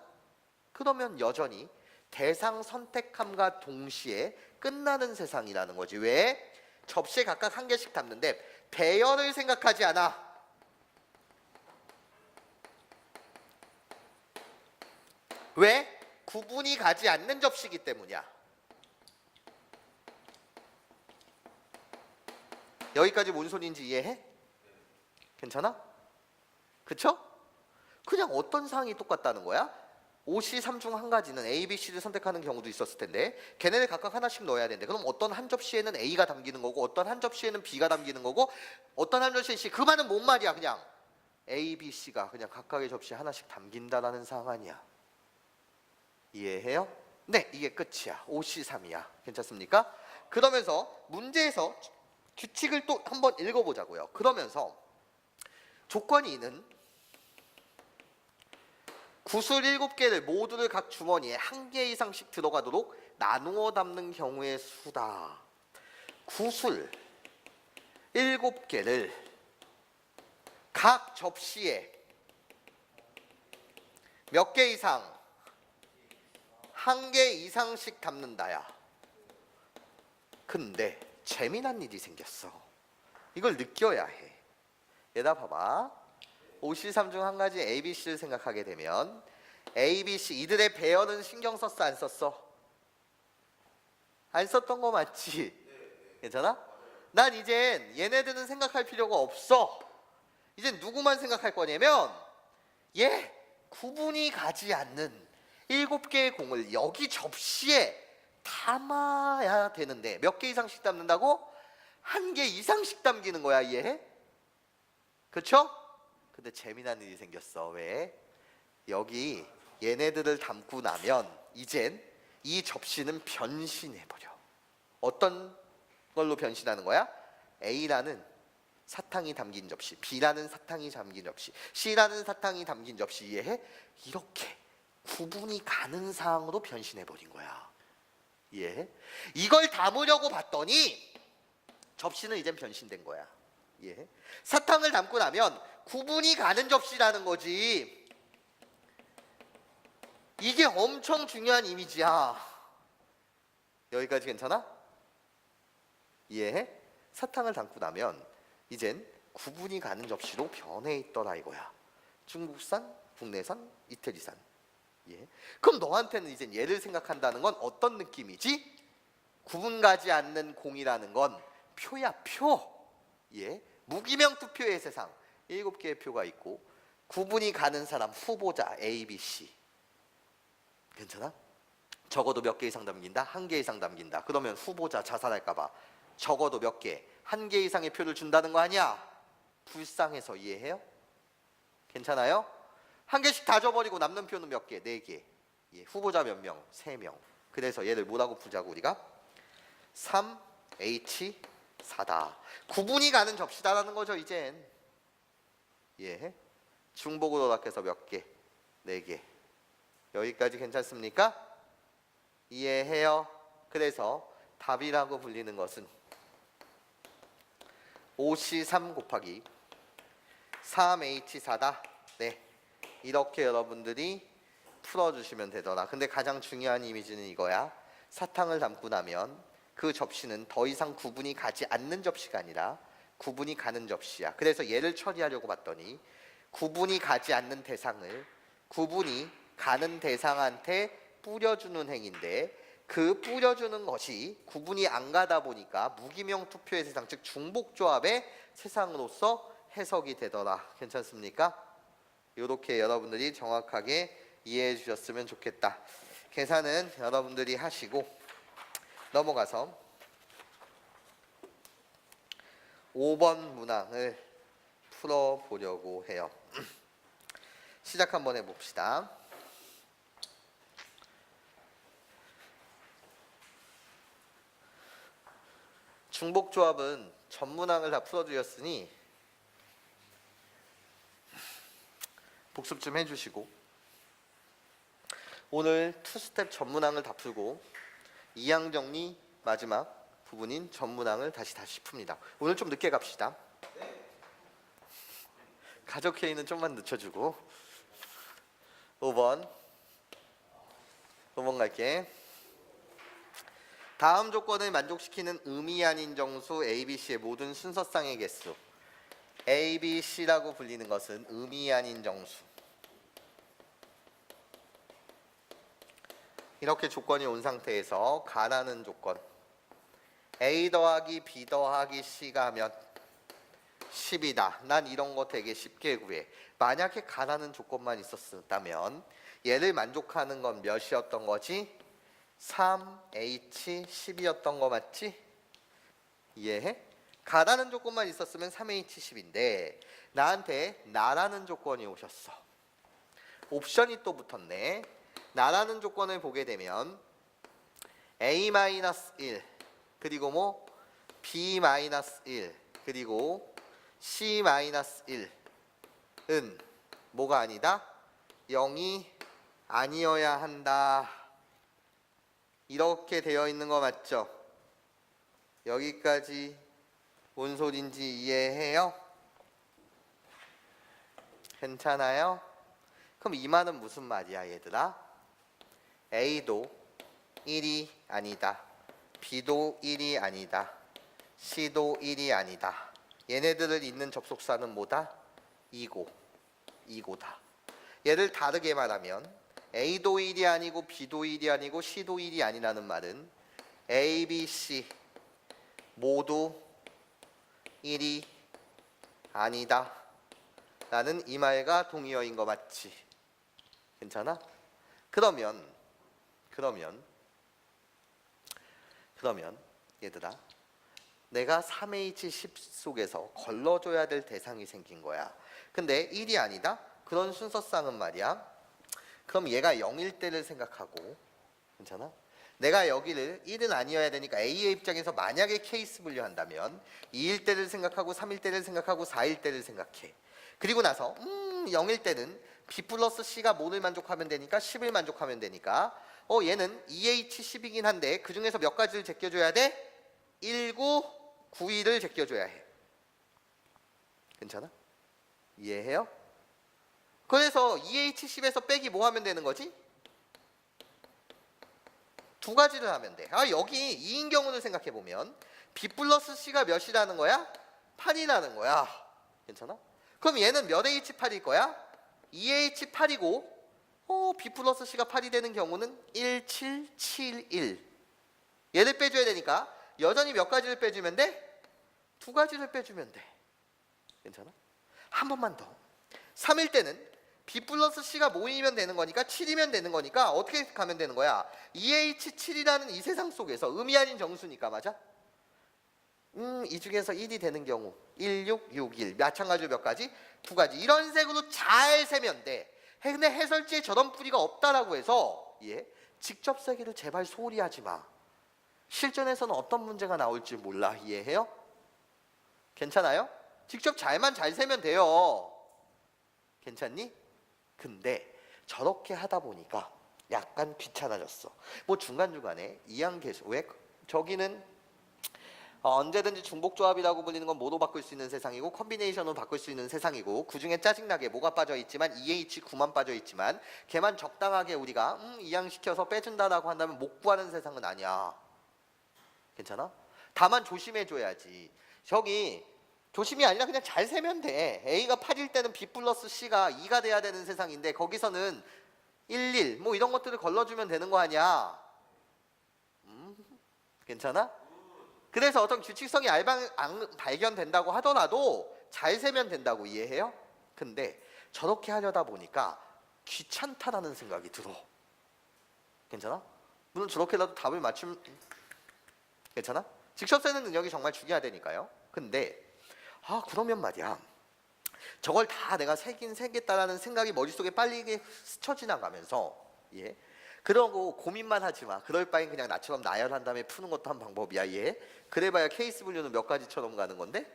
그러면 여전히 대상 선택함과 동시에 끝나는 세상이라는 거지. 왜? 접시에 각각 1개씩 담는데 배열을 생각하지 않아. 왜? 구분이 가지 않는 접시이기 때문이야. 여기까지 뭔 소리인지 이해해? 괜찮아? 그쵸? 그냥 어떤 사항이 똑같다는 거야? OC3 중 1가지는 A, B, C를 선택하는 경우도 있었을 텐데 걔네를 각각 하나씩 넣어야 되는데 그럼 어떤 한 접시에는 A가 담기는 거고 어떤 한 접시에는 B가 담기는 거고 어떤 한 접시에는 C. 그 말은 뭔 말이야? 그냥 A, B, C가 그냥 각각의 접시에 하나씩 담긴다라는 사항 아니야. 이해해요? 네, 이게 끝이야. OC3이야. 괜찮습니까? 그러면서 문제에서 규칙을 또 한번 읽어보자고요. 그러면서 조건 2는 구슬 7개를 모두를 각 주머니에 1개 이상씩 들어가도록 나누어 담는 경우의 수다. 구슬 7개를 각 접시에 몇 개 이상? 1개 이상씩 담는다야. 근데 재미난 일이 생겼어. 이걸 느껴야 해. 얘들아 봐봐. 5C3 중 한 가지 ABC를 생각하게 되면 ABC 이들의 배열은 신경 썼어 안 썼어? 안 썼던 거 맞지? 괜찮아? 난 이젠 얘네들은 생각할 필요가 없어. 이젠 누구만 생각할 거냐면 얘 구분이 가지 않는 7개의 공을 여기 접시에 담아야 되는데 몇 개 이상씩 담는다고? 1개 이상씩 담기는 거야 이해해? 그쵸? 근데 재미난 일이 생겼어. 왜? 여기 얘네들을 담고 나면 이젠 이 접시는 변신해버려. 어떤 걸로 변신하는 거야? A라는 사탕이 담긴 접시, B라는 사탕이 담긴 접시, C라는 사탕이 담긴 접시 이해해? 이렇게 구분이 가는 사항으로 변신해버린 거야. 이해해? 이걸 담으려고 봤더니 접시는 이젠 변신된 거야. 이해해? 사탕을 담고 나면 구분이 가는 접시라는 거지. 이게 엄청 중요한 이미지야. 여기까지 괜찮아? 이해해? 사탕을 담고 나면 이젠 구분이 가는 접시로 변해 있더라 이거야. 중국산, 국내산, 이태리산. 예. 그럼 너한테는 이제 얘를 생각한다는 건 어떤 느낌이지? 구분 가지 않는 공이라는 건 표야 표. 예. 무기명 투표의 세상. 7개의 표가 있고 구분이 가는 사람 후보자 A, B, C. 괜찮아? 적어도 몇 개 이상 담긴다? 1개 이상 담긴다. 그러면 후보자 자살할까봐 적어도 몇 개? 1개 이상의 표를 준다는 거 아니야? 불쌍해서 이해해요? 괜찮아요? 1개씩 다 줘버리고 남는 표는 몇 개? 4개. 예, 후보자 몇 명? 3명. 그래서 얘를 뭐라고 부르자고 우리가? 3H4다. 구분이 가는 접시다라는 거죠 이젠. 예. 중복으로 락해서 몇 개? 4개. 여기까지 괜찮습니까? 이해해요? 그래서 답이라고 불리는 것은 5C3 곱하기 3H4다. 네. 이렇게 여러분들이 풀어주시면 되더라. 근데 가장 중요한 이미지는 이거야. 사탕을 담고 나면 그 접시는 더 이상 구분이 가지 않는 접시가 아니라 구분이 가는 접시야. 그래서 얘를 처리하려고 봤더니 구분이 가지 않는 대상을 구분이 가는 대상한테 뿌려주는 행위인데 그 뿌려주는 것이 구분이 안 가다 보니까 무기명 투표의 세상 즉 중복조합의 세상으로서 해석이 되더라. 괜찮습니까? 이렇게 여러분들이 정확하게 이해해 주셨으면 좋겠다. 계산은 여러분들이 하시고 넘어가서 5번 문항을 풀어보려고 해요. 시작 한번 해봅시다. 중복조합은 전문항을 다 풀어드렸으니 복습 좀 해주시고 오늘 투스텝 전문항을 다 풀고 이항 정리 마지막 부분인 전문항을 다시 풉니다. 오늘 좀 늦게 갑시다. 가족 회의는 좀만 늦춰주고 5번 갈게. 다음 조건을 만족시키는 의미 아닌 정수 ABC의 모든 순서쌍의 개수. ABC라고 불리는 것은 의미 아닌 정수. 이렇게 조건이 온 상태에서 가라는 조건. A 더하기 B 더하기 C가 하면 10이다. 난 이런 거 되게 쉽게 구해. 만약에 가라는 조건만 있었다면 얘를 만족하는 건 몇이었던 거지? 3H10이었던 거 맞지? 이해해? 가라는 조건만 있었으면 3H10인데 나한테 나라는 조건이 오셨어. 옵션이 또 붙었네. 나라는 조건을 보게 되면 A-1 그리고 뭐 B-1 그리고 C-1은 뭐가 아니다? 0이 아니어야 한다. 이렇게 되어 있는 거 맞죠? 여기까지 뭔 소린지 이해해요? 괜찮아요? 그럼 이 말은 무슨 말이야 얘들아? A도 1이 아니다. B도 1이 아니다. C도 1이 아니다. 얘네들을 잇는 접속사는 뭐다? 이고다. 얘를 다르게 말하면 A도 1이 아니고 B도 1이 아니고 C도 1이 아니라는 말은 A, B, C 모두 1이 아니다 라는 이 말과 동의어인 거 맞지? 괜찮아? 그러면 얘들아, 내가 3H10 속에서 걸러줘야 될 대상이 생긴 거야. 근데 1이 아니다? 그런 순서상은 말이야. 그럼 얘가 0일 때를 생각하고, 괜찮아? 내가 여기를 1은 아니어야 되니까 A의 입장에서 만약에 케이스 분류한다면 2일 때를 생각하고 3일 때를 생각하고 4일 때를 생각해. 그리고 나서 0일 때는 B 플러스 C가 뭐를 만족하면 되니까 10을 만족하면 되니까 얘는 2H10이긴 한데 그 중에서 몇 가지를 제껴줘야 돼? 19, 9일을 제껴줘야 해. 괜찮아? 이해해요? 그래서 2H10에서 빼기 뭐 하면 되는 거지? 두 가지를 하면 돼. 여기 2인 경우를 생각해 보면 B 플러스 C가 몇이라는 거야? 8이라는 거야. 괜찮아? 그럼 얘는 몇 H8일 거야? 2H8이고 B 플러스 C가 8이 되는 경우는 1771. 얘를 빼줘야 되니까 여전히 몇 가지를 빼주면 돼? 두 가지를 빼주면 돼. 괜찮아? 한 번만 더. 3일 때는 B 플러스 C가 모이면 되는 거니까 7이면 되는 거니까 어떻게 가면 되는 거야? 2H7이라는 이 세상 속에서 의미 아닌 정수니까 맞아? 이 중에서 1이 되는 경우 1, 6, 6, 1 마찬가지로 몇 가지? 두 가지. 이런 식으로 잘 세면 돼. 근데 해설지에 저런 뿌리가 없다라고 해서 직접 세기를 제발 소홀히 하지 마. 실전에서는 어떤 문제가 나올지 몰라. 이해해요? 괜찮아요? 직접 잘 세면 돼요. 괜찮니? 근데 저렇게 하다 보니까 약간 귀찮아졌어. 뭐 중간중간에 이항계수 왜 저기는 언제든지 중복조합이라고 불리는 건 뭐로 바꿀 수 있는 세상이고 컨비네이션으로 바꿀 수 있는 세상이고 그중에 짜증나게 뭐가 빠져있지만 EH9만 빠져있지만 걔만 적당하게 우리가 이항시켜서 빼준다라고 한다면 못 구하는 세상은 아니야. 괜찮아? 다만 조심해줘야지. 저기 조심이 아니라 그냥 잘 세면 돼. A가 8일 때는 B 플러스 C가 2가 돼야 되는 세상인데 거기서는 1, 뭐 이런 것들을 걸러주면 되는 거 아니야. 괜찮아? 그래서 어떤 규칙성이 발견된다고 하더라도 잘 세면 된다고. 이해해요? 근데 저렇게 하려다 보니까 귀찮다라는 생각이 들어. 괜찮아? 물론 저렇게라도 답을 맞추면 괜찮아? 직접 세는 능력이 정말 중요해야 되니까요. 근데 그러면 말이야, 저걸 다 내가 세겠다라는 생각이 머릿속에 빨리 스쳐 지나가면서 그러고 고민만 하지 마. 그럴 바엔 그냥 나처럼 나열한 다음에 푸는 것도 한 방법이야. 그래봐야 케이스 분류는 몇 가지처럼 가는 건데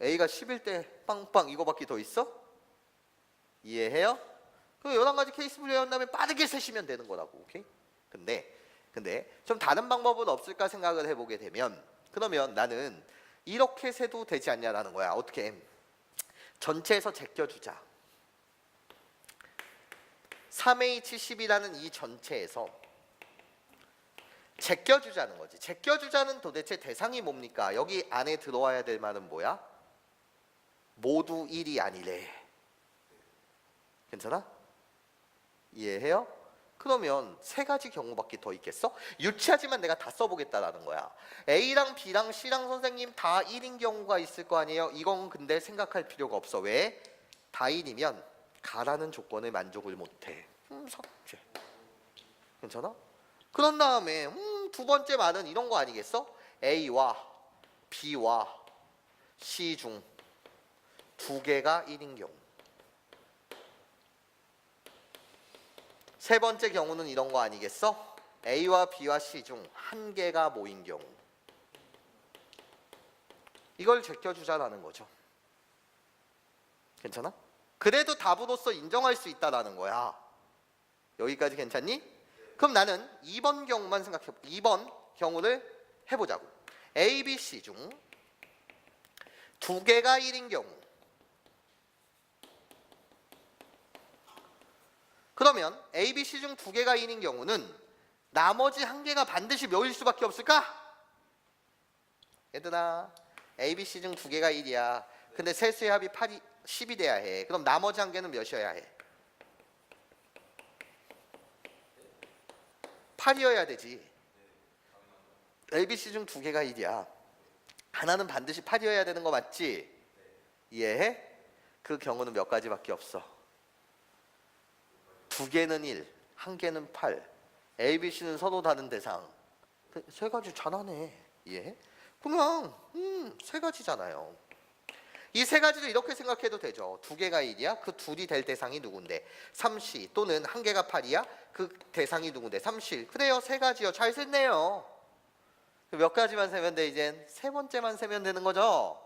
A가 10일 때 빵빵 이거밖에 더 있어? 이해해요? 그 11가지 케이스 분류한 다음에 빠르게 세시면 되는 거라고. 오케이? 근데 좀 다른 방법은 없을까 생각을 해보게 되면 그러면 나는 이렇게 세도 되지 않냐라는 거야. 어떻게? 전체에서 제껴주자. 3H10이라는 이 전체에서 제껴주자는 거지. 제껴주자는 도대체 대상이 뭡니까? 여기 안에 들어와야 될 말은 뭐야? 모두 1이 아니래. 괜찮아? 이해해요? 그러면 세 가지 경우밖에 더 있겠어? 유치하지만 내가 다 써보겠다라는 거야. A랑 B랑 C랑 선생님 다 1인 경우가 있을 거 아니에요? 이건 근데 생각할 필요가 없어. 왜? 다 1이면 가라는 조건을 만족을 못해. 삭제. 괜찮아? 그런 다음에 두 번째 말은 이런 거 아니겠어? A와 B와 C 중 두 개가 1인 경우. 세 번째 경우는 이런 거 아니겠어? A와 B와 C 중 한 개가 모인 경우. 이걸 제껴주자라는 거죠. 괜찮아? 그래도 답으로서 인정할 수 있다라는 거야. 여기까지 괜찮니? 그럼 나는 2번 경우만 생각해. 2번 경우를 해보자고. A, B, C 중 두 개가 1인 경우. 그러면 A, B, C 중 두 개가 1인 경우는 나머지 한 개가 반드시 몇일 수밖에 없을까? 얘들아, A, B, C 중 두 개가 1이야. 근데 세수의 합이 10이 돼야 해. 그럼 나머지 한 개는 몇이어야 해? 8이어야 되지. A, B, C 중 두 개가 1이야. 하나는 반드시 8이어야 되는 거 맞지? 이해해? 그 경우는 몇 가지밖에 없어. 두 개는 1, 한 개는 8. A, B, C는 서로 다른 대상. 세 가지 잘하네. 이해해? 그냥 세 가지잖아요. 이 세 가지도 이렇게 생각해도 되죠. 두 개가 1이야. 그 둘이 될 대상이 누군데? 3시 또는 한 개가 8이야. 그 대상이 누군데? 3시. 그래요. 세 가지요. 잘 셌네요. 몇 가지만 세면 돼. 이젠 세 번째만 세면 되는 거죠.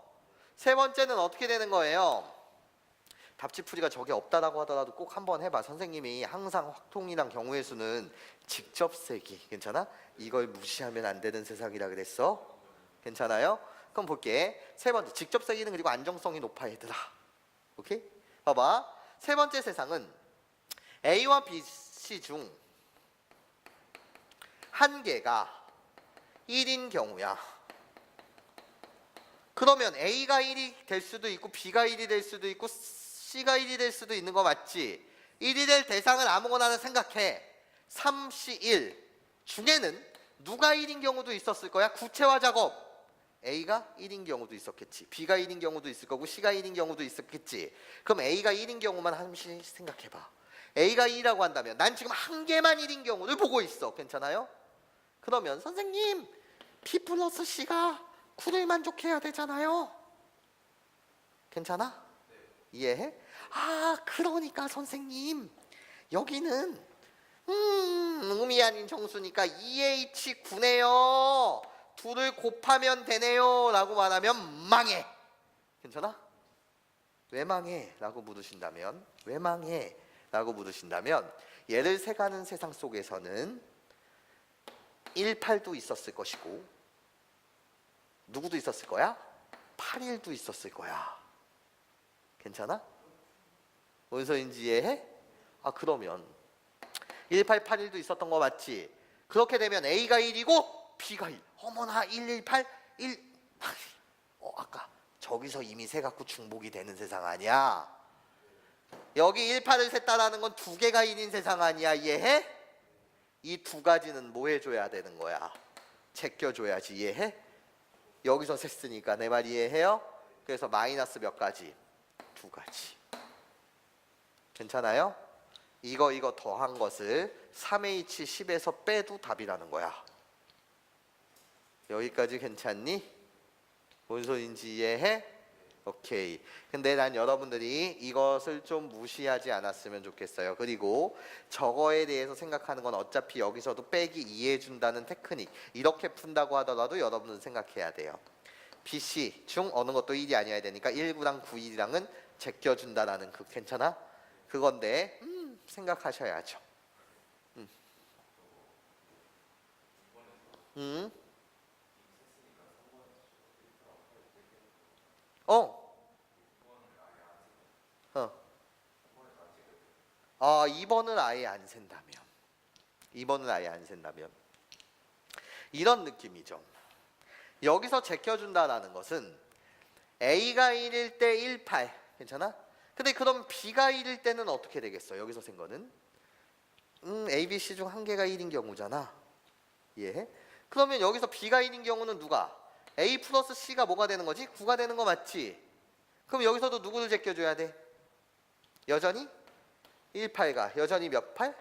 세 번째는 어떻게 되는 거예요? 답지풀이가 저게 없다라고 하더라도 꼭 한번 해봐. 선생님이 항상 확통이랑 경우의 수는 직접 세기. 괜찮아? 이걸 무시하면 안 되는 세상이라 그랬어. 괜찮아요? 그럼 볼게. 세 번째, 직접 세기는 그리고 안정성이 높아 얘들아. 오케이? 봐봐. 세 번째 세상은 A와 B, C 중 한 개가 1인 경우야. 그러면 A가 1이 될 수도 있고 B가 1이 될 수도 있고 C가 1이 될 수도 있는 거 맞지? 1이 될 대상을 아무거나 생각해. 3, C, 1 중에는 누가 1인 경우도 있었을 거야? 구체화 작업. A가 1인 경우도 있었겠지. B가 1인 경우도 있을 거고 C가 1인 경우도 있었겠지. 그럼 A가 1인 경우만 한 번씩 생각해봐. A가 2라고 한다면 난 지금 한 개만 1인 경우를 보고 있어. 괜찮아요? 그러면 선생님 B 플러스 C가 9를 만족해야 되잖아요. 괜찮아? 이해해? 아, 그러니까 선생님 여기는 음이 아닌 정수니까 2H9네요. 둘을 곱하면 되네요 라고 말하면 망해. 괜찮아? 왜 망해? 라고 물으신다면 왜 망해? 라고 물으신다면 얘를 세가는 세상 속에서는 18도 있었을 것이고 누구도 있었을 거야? 8일도 있었을 거야. 괜찮아? 뭔 소린지 이해해? 아, 그러면 18, 8일도 있었던 거 맞지? 그렇게 되면 A가 1이고 B가 1. 어머나 118, 1 아까 저기서 이미 세 갖고 중복이 되는 세상 아니야? 여기 18을 셌다라는 건 두 개가 1인 세상 아니야? 이해해? 이 두 가지는 뭐 해줘야 되는 거야? 제껴줘야지. 이해해? 여기서 셌으니까 내 말 이해해요? 그래서 마이너스 몇 가지? 두 가지. 괜찮아요? 이거 더한 것을 3H10에서 빼도 답이라는 거야. 여기까지 괜찮니? 뭔 소린지 이해해? 오케이. 근데 난 여러분들이 이것을 좀 무시하지 않았으면 좋겠어요. 그리고 저거에 대해서 생각하는 건 어차피 여기서도 빼기 이해해준다는 테크닉. 이렇게 푼다고 하더라도 여러분은 생각해야 돼요. B, C 중 어느 것도 1이 아니어야 되니까 19랑 91이랑은 제껴준다라는 그 괜찮아? 그건데 생각하셔야죠. 아, 2번을 아예 안 센다면 2번을 아예 안 센다면 이런 느낌이죠. 여기서 제껴준다라는 것은 A가 1일 때 18 괜찮아? 근데 그럼 B가 1일 때는 어떻게 되겠어? 여기서 센 거는 A, B, C 중 한 개가 1인 경우잖아. 이해해? 그러면 여기서 B가 1인 경우는 누가? A 플러스 C가 뭐가 되는 거지? 9가 되는 거 맞지? 그럼 여기서도 누구를 제껴줘야 돼? 여전히 18가 여전히 몇 8?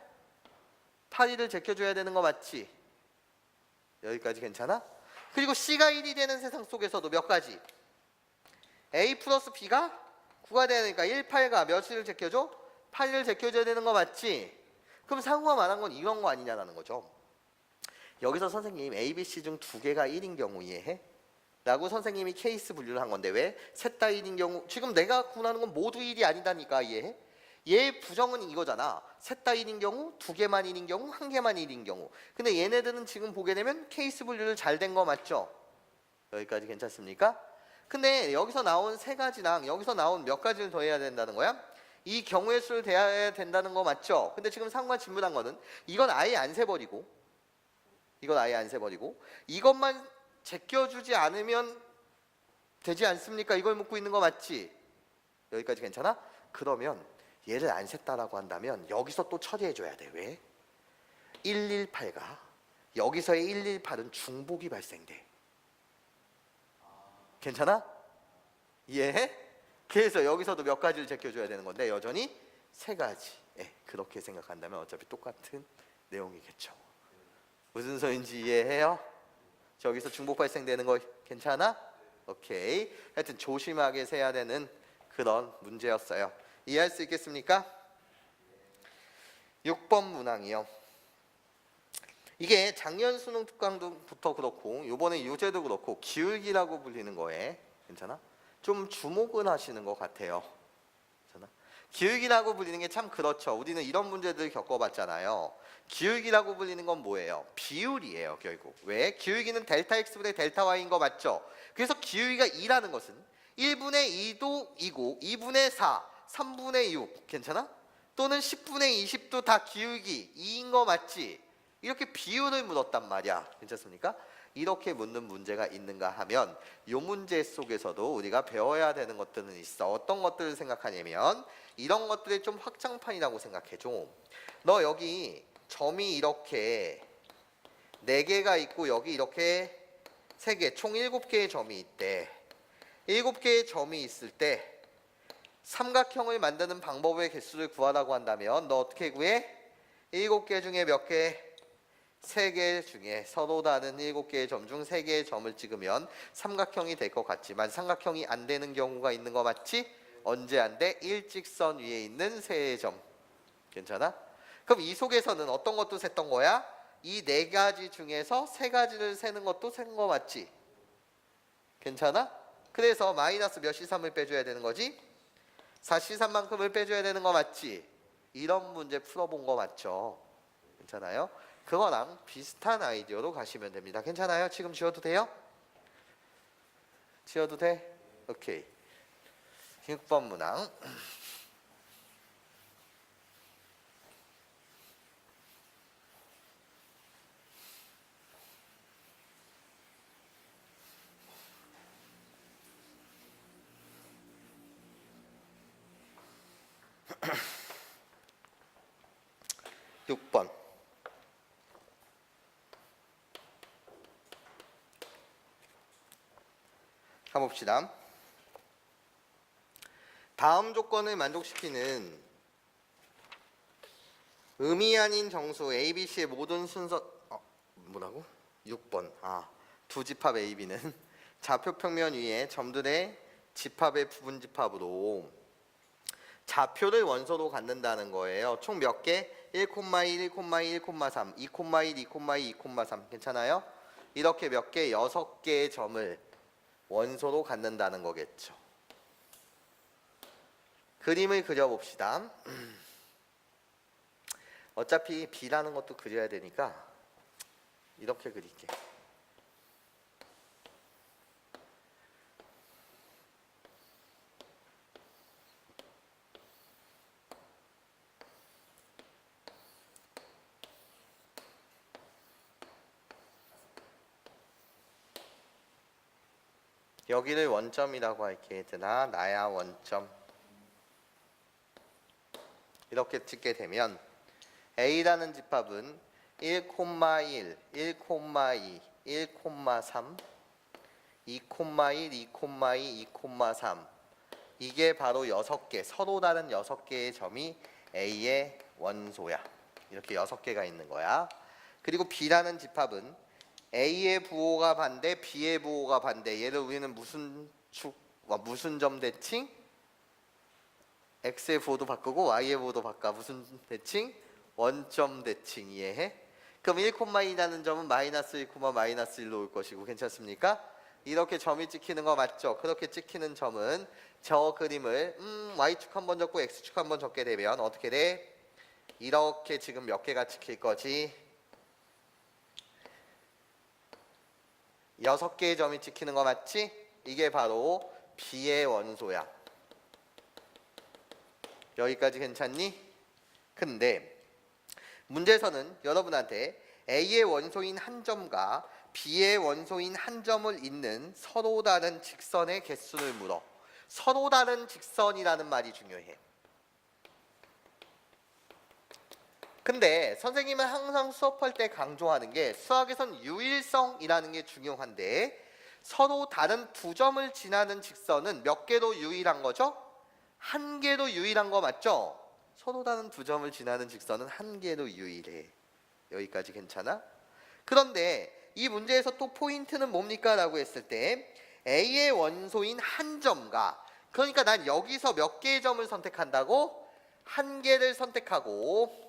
8일을 제껴줘야 되는 거 맞지? 여기까지 괜찮아? 그리고 C가 1이 되는 세상 속에서도 몇 가지? A 플러스 B가 9가 되니까 18가 몇을 제껴줘? 8을 제껴줘야 되는 거 맞지? 그럼 상호가 말한 건 이런 거 아니냐라는 거죠. 여기서 선생님 A, B, C 중 두 개가 1인 경우 이해해? 라고 선생님이 케이스 분류를 한 건데 왜? 셋 다 1인 경우 지금 내가 구분하는 건 모두 1이 아니다니까 이해해? 얘 부정은 이거잖아. 셋 다 1인 경우, 두 개만 1인 경우, 한 개만 1인 경우. 근데 얘네들은 지금 보게 되면 케이스 분류를 잘 된 거 맞죠? 여기까지 괜찮습니까? 근데 여기서 나온 세 가지랑 여기서 나온 몇 가지를 더해야 된다는 거야? 이 경우의 수를 대해야 된다는 거 맞죠? 근데 지금 상과 질문한 거는 이건 아예 안 세버리고 이것만 제껴주지 않으면 되지 않습니까? 이걸 묻고 있는 거 맞지? 여기까지 괜찮아? 그러면 얘를 안 셌다라고 한다면 여기서 또 처리해줘야 돼. 왜? 118가 여기서의 118은 중복이 발생돼. 괜찮아? 이해해? 그래서 여기서도 몇 가지를 제껴줘야 되는 건데 여전히 세 가지. 그렇게 생각한다면 어차피 똑같은 내용이겠죠. 무슨 소린지 이해해요? 저기서 중복 발생되는 거 괜찮아? 오케이. 하여튼 조심하게 세야 되는 그런 문제였어요. 이해할 수 있겠습니까? 6번 문항이요. 이게 작년 수능 특강부터 그렇고 이번에 유제도 그렇고 기울기라고 불리는 거에 괜찮아? 좀 주목을 하시는 것 같아요. 괜찮아? 기울기라고 불리는 게 참 그렇죠. 우리는 이런 문제들 겪어봤잖아요. 기울기라고 불리는 건 뭐예요? 비율이에요 결국. 왜? 기울기는 델타 x분의 델타 y인 거 맞죠? 그래서 기울기가 2라는 것은 1분의 2도 2고 2분의 4, 3분의 6 괜찮아? 또는 10분의 20도 다 기울기 2인 거 맞지? 이렇게 비율을 물었단 말이야. 괜찮습니까? 이렇게 묻는 문제가 있는가 하면 이 문제 속에서도 우리가 배워야 되는 것들은 있어. 어떤 것들을 생각하냐면 이런 것들이 좀 확장판이라고 생각해줘. 너 여기 점이 이렇게 4개가 있고 여기 이렇게 3개 총 7개의 점이 있대. 7개의 점이 있을 때 삼각형을 만드는 방법의 개수를 구하라고 한다면 너 어떻게 구해? 7개 중에 몇 개? 3개 중에 서로 다른 7개의 점 중 3개의 점을 찍으면 삼각형이 될 것 같지만 삼각형이 안 되는 경우가 있는 거 맞지? 언제 안 돼? 일직선 위에 있는 세 점. 괜찮아? 그럼 이 속에서는 어떤 것도 셌던 거야? 이 4가지 중에서 3가지를 세는 것도 센 거 맞지? 괜찮아? 그래서 마이너스 몇 C3을 빼줘야 되는 거지? 4C3만큼을 빼줘야 되는 거 맞지? 이런 문제 풀어본 거 맞죠? 괜찮아요? 그거랑 비슷한 아이디어로 가시면 됩니다. 괜찮아요? 지금 지워도 돼요? 지워도 돼? 오케이. 6번 문항. 육 번 가봅시다. 다음 조건을 만족시키는 음이 아닌 정수 ABC의 모든 순서 뭐라고? 6번 두 집합 AB는 좌표 평면 위에 점들의 집합의 부분 집합으로 좌표를 원소로 갖는다는 거예요. 총 몇 개? 1,1, 1,2, 1,3 2,1, 2,2, 2,3 괜찮아요? 이렇게 몇 개? 6개의 점을 원소로 갖는다는 거겠죠. 그림을 그려봅시다. 어차피 B라는 것도 그려야 되니까 이렇게 그릴게. 여기를 원점이라고 할게. 얘들아 나야 원점. 이렇게 찍게 되면 A라는 집합은 1,1, 1,2, 1,3 2,1, 2,2, 2,3 이게 바로 6개 서로 다른 6개의 점이 A의 원소야. 이렇게 6개가 있는 거야. 그리고 B라는 집합은 A의 부호가 반대, B의 부호가 반대. 얘를 우리는 무슨 점 대칭? X의 부호도 바꾸고 Y의 부호도 바꿔. 무슨 대칭? 원점 대칭. 이해해? 그럼 1,2라는 점은 마이너스 1, 마이너스 1로 올 것이고 괜찮습니까? 이렇게 점이 찍히는 거 맞죠? 그렇게 찍히는 점은 저 그림을 y축 한번 적고 x축 한번 적게 되면 어떻게 돼? 이렇게 지금 몇 개가 찍힐 거지? 6개의 점이 찍히는 거 맞지? 이게 바로 B의 원소야. 여기까지 괜찮니? 근데 문제에서는 여러분한테 A의 원소인 한 점과 B의 원소인 한 점을 잇는 서로 다른 직선의 개수를 물어. 서로 다른 직선이라는 말이 중요해. 근데 선생님은 항상 수업할 때 강조하는 게 수학에선 유일성이라는 게 중요한데 서로 다른 두 점을 지나는 직선은 몇 개로 유일한 거죠? 한 개로 유일한 거 맞죠? 서로 다른 두 점을 지나는 직선은 한 개로 유일해. 여기까지 괜찮아? 그런데 이 문제에서 또 포인트는 뭡니까? 라고 했을 때 A의 원소인 한 점과, 그러니까 난 여기서 몇 개의 점을 선택한다고? 한 개를 선택하고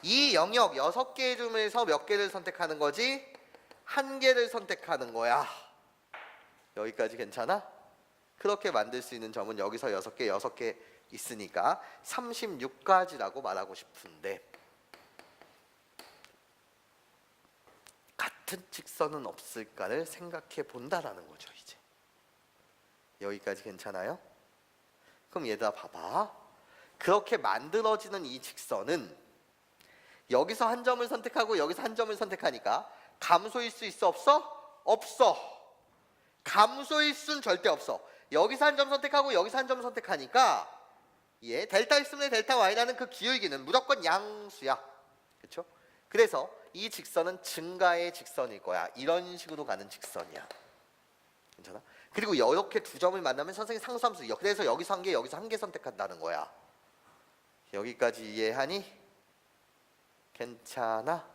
이 영역 6개의 중에서 몇 개를 선택하는 거지? 한 개를 선택하는 거야. 여기까지 괜찮아? 그렇게 만들 수 있는 점은 여기서 6개 있으니까 36가지라고 말하고 싶은데 같은 직선은 없을까를 생각해 본다라는 거죠. 이제 여기까지 괜찮아요? 그럼 얘들아 봐봐. 그렇게 만들어지는 이 직선은 여기서 한 점을 선택하고 여기서 한 점을 선택하니까 감소일 수 있어 없어? 없어. 감소일 수는 절대 없어. 여기서 한 점 선택하고 여기서 한 점 선택하니까 델타 X분의 델타 Y라는 그 기울기는 무조건 양수야. 그렇죠? 그래서 이 직선은 증가의 직선일 거야. 이런 식으로 가는 직선이야. 괜찮아? 그리고 이렇게 두 점을 만나면 선생님 상수함수. 그래서 여기서 한 개, 여기서 한 개 선택한다는 거야. 여기까지 이해하니? 괜찮아?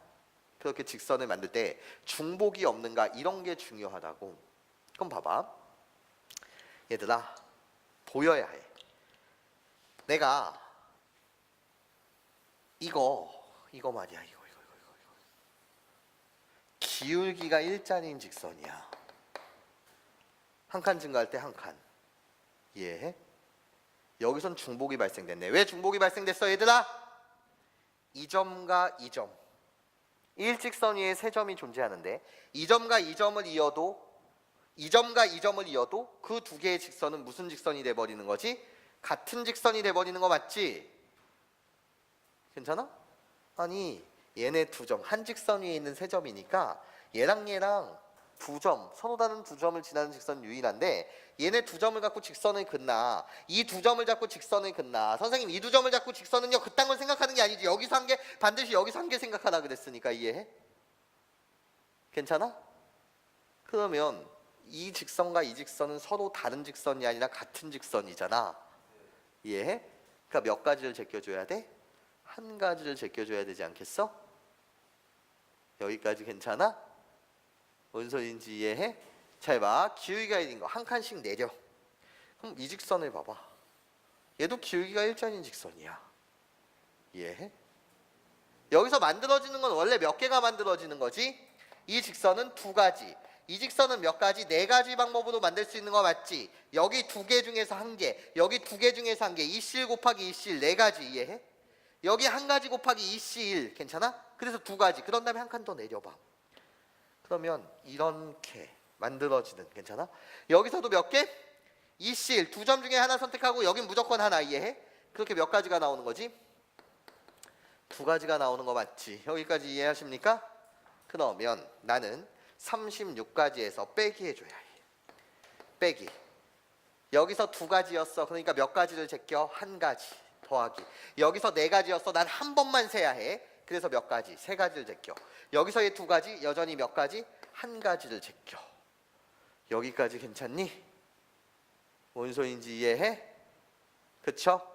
그렇게 직선을 만들 때 중복이 없는가 이런 게 중요하다고. 그럼 봐봐. 얘들아 보여야 해. 내가 이거 말이야. 이거. 기울기가 일자리인 직선이야. 한 칸 증가할 때 한 칸. 이해해? 여기선 중복이 발생됐네. 왜 중복이 발생됐어 얘들아? 이 점과 이 점, 일직선 위에 세 점이 존재하는데 이 점과 이 점을 이어도 그 두 개의 직선은 무슨 직선이 돼버리는 거지? 같은 직선이 돼버리는 거 맞지? 괜찮아? 아니 얘네 두 점, 한 직선 위에 있는 세 점이니까 얘랑 두 점, 서로 다른 두 점을 지나는 직선 유일한데 얘네 두 점을 갖고 직선을 긋나 이 두 점을 잡고 직선을 긋나. 선생님 이 두 점을 잡고 직선은요 그딴 걸 생각하는 게 아니지. 여기서 한 개, 반드시 여기서 한 개 생각하라 그랬으니까. 이해해? 괜찮아? 그러면 이 직선과 이 직선은 서로 다른 직선이 아니라 같은 직선이잖아. 이해해? 그러니까 몇 가지를 제껴줘야 돼? 한 가지를 제껴줘야 되지 않겠어? 여기까지 괜찮아? 뭔 소리인지 이해해? 잘 봐. 기울기가 있는 거 한 칸씩 내려. 그럼 이 직선을 봐봐. 얘도 기울기가 일자인 직선이야. 이해해? 여기서 만들어지는 건 원래 몇 개가 만들어지는 거지? 이 직선은 두 가지. 이 직선은 몇 가지? 네 가지 방법으로 만들 수 있는 거 맞지? 여기 두 개 중에서 한 개, 여기 두 개 중에서 한 개. 이C1 곱하기 이C1 네 가지. 이해해? 여기 한 가지 곱하기 이C1 괜찮아? 그래서 두 가지. 그런 다음에 한 칸 더 내려봐. 그러면 이렇게 만들어지는, 괜찮아? 여기서도 몇 개? 이C1 두 점 중에 하나 선택하고 여긴 무조건 하나. 이해해? 그렇게 몇 가지가 나오는 거지? 두 가지가 나오는 거 맞지? 여기까지 이해하십니까? 그러면 나는 36가지에서 빼기 해줘야 해. 빼기. 여기서 두 가지였어. 그러니까 몇 가지를 제껴? 한 가지 더하기. 여기서 네 가지였어. 난 한 번만 세야 해. 그래서 몇 가지? 세 가지를 제껴. 여기서의 두 가지, 여전히 몇 가지? 한 가지를 제껴. 여기까지 괜찮니? 뭔 소리인지 이해해? 그쵸?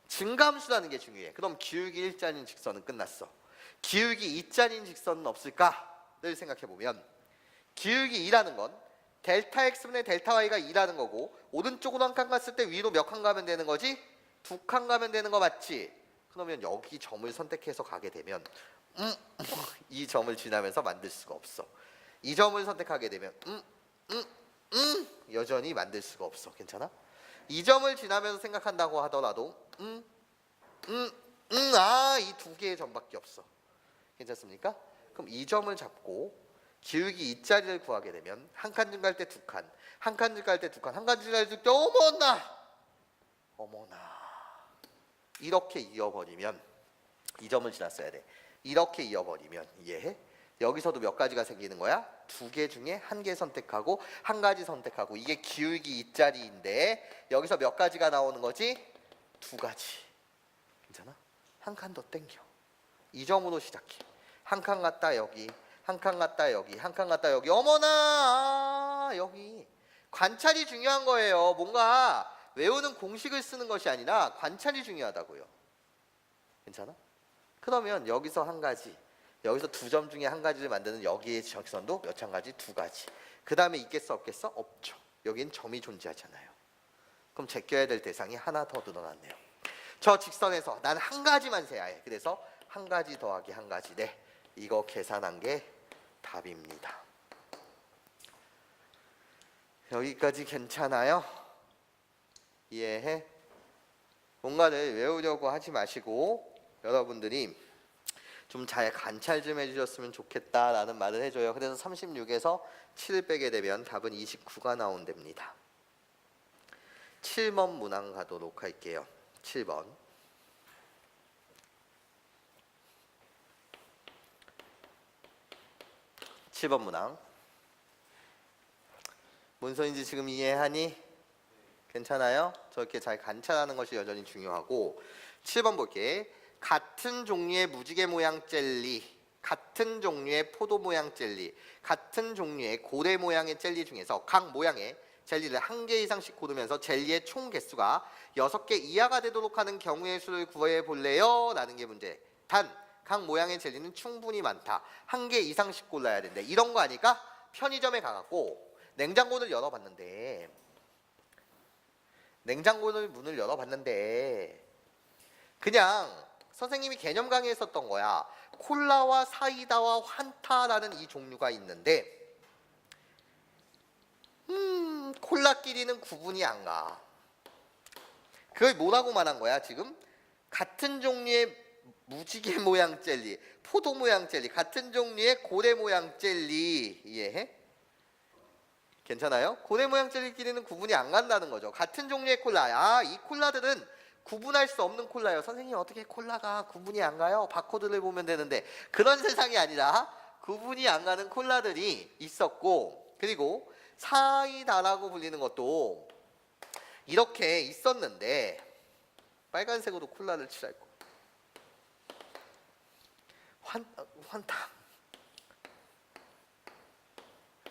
증감수라는 게 중요해. 그럼 기울기 일자인 직선은 끝났어. 기울기 이자인 직선은 없을까를 생각해보면 기울기 2라는 건 델타 X분의 델타 Y가 2라는 거고 오른쪽으로 한 칸 갔을 때 위로 몇 칸 가면 되는 거지? 두 칸 가면 되는 거 맞지? 그러면 여기 점을 선택해서 가게 되면 이 점을 지나면서 만들 수가 없어. 이 점을 선택하게 되면 여전히 만들 수가 없어. 괜찮아? 이 점을 지나면서 생각한다고 하더라도 이 두 개의 점밖에 없어. 괜찮습니까? 그럼 이 점을 잡고 기울기 이 자리를 구하게 되면 한 칸 증가할 때 두 칸, 한 칸 증가할 때 두 칸, 한 칸 증가할 때 어머나 이렇게 이어버리면 이 점을 지났어야 돼. 이렇게 이어버리면 이해해? 여기서도 몇 가지가 생기는 거야? 두 개 중에 한 개 선택하고 한 가지 선택하고 이게 기울기 이 자리인데 여기서 몇 가지가 나오는 거지? 두 가지. 괜찮아? 한 칸 더 땡겨. 이 점으로 시작해. 한 칸 갔다 여기, 한 칸 갔다 여기, 한 칸 갔다 여기. 어머나 여기. 관찰이 중요한 거예요. 뭔가 외우는 공식을 쓰는 것이 아니라 관찰이 중요하다고요. 괜찮아? 그러면 여기서 한 가지, 여기서 두 점 중에 한 가지를 만드는 여기의 직선도 마찬가지 두 가지. 그 다음에 있겠어 없겠어? 없죠. 여기는 점이 존재하잖아요. 그럼 제껴야 될 대상이 하나 더 늘어났네요. 저 직선에서 난 한 가지만 세야 해. 그래서 한 가지 더하기 한 가지. 네, 이거 계산한 게 답입니다. 여기까지 괜찮아요? 이해해? 뭔가를 외우려고 하지 마시고 여러분들이 좀 잘 관찰 좀 해주셨으면 좋겠다라는 말을 해줘요. 그래서 36에서 7을 빼게 되면 답은 29가 나온답니다. 7번 문항 가도록 할게요. 7번. 7번 문항. 뭔 소리인지 지금 이해하니? 괜찮아요? 저렇게 잘 관찰하는 것이 여전히 중요하고 7번 볼게. 같은 종류의 무지개 모양 젤리, 같은 종류의 포도 모양 젤리, 같은 종류의 고래 모양의 젤리 중에서 각 모양의 젤리를 한 개 이상씩 고르면서 젤리의 총 개수가 6개 이하가 되도록 하는 경우의 수를 구해 볼래요? 라는 게 문제. 단, 각 모양의 젤리는 충분히 많다. 한 개 이상씩 골라야 된대. 이런 거 아니까 편의점에 가갖고 냉장고를 열어봤는데 문을 열어봤는데 그냥 선생님이 개념 강의에 썼던 거야. 콜라와 사이다와 환타라는 이 종류가 있는데 콜라끼리는 구분이 안 가. 그걸 뭐라고 말한 거야 지금? 같은 종류의 무지개 모양 젤리, 포도 모양 젤리, 같은 종류의 고래 모양 젤리. 이해해? 괜찮아요? 고래 모양 젤리끼리는 구분이 안 간다는 거죠. 같은 종류의 콜라. 이 콜라들은 구분할 수 없는 콜라예요. 선생님 어떻게 콜라가 구분이 안 가요? 바코드를 보면 되는데 그런 세상이 아니라 구분이 안 가는 콜라들이 있었고 그리고 사이다라고 불리는 것도 이렇게 있었는데 빨간색으로 콜라를 칠할 거. 환타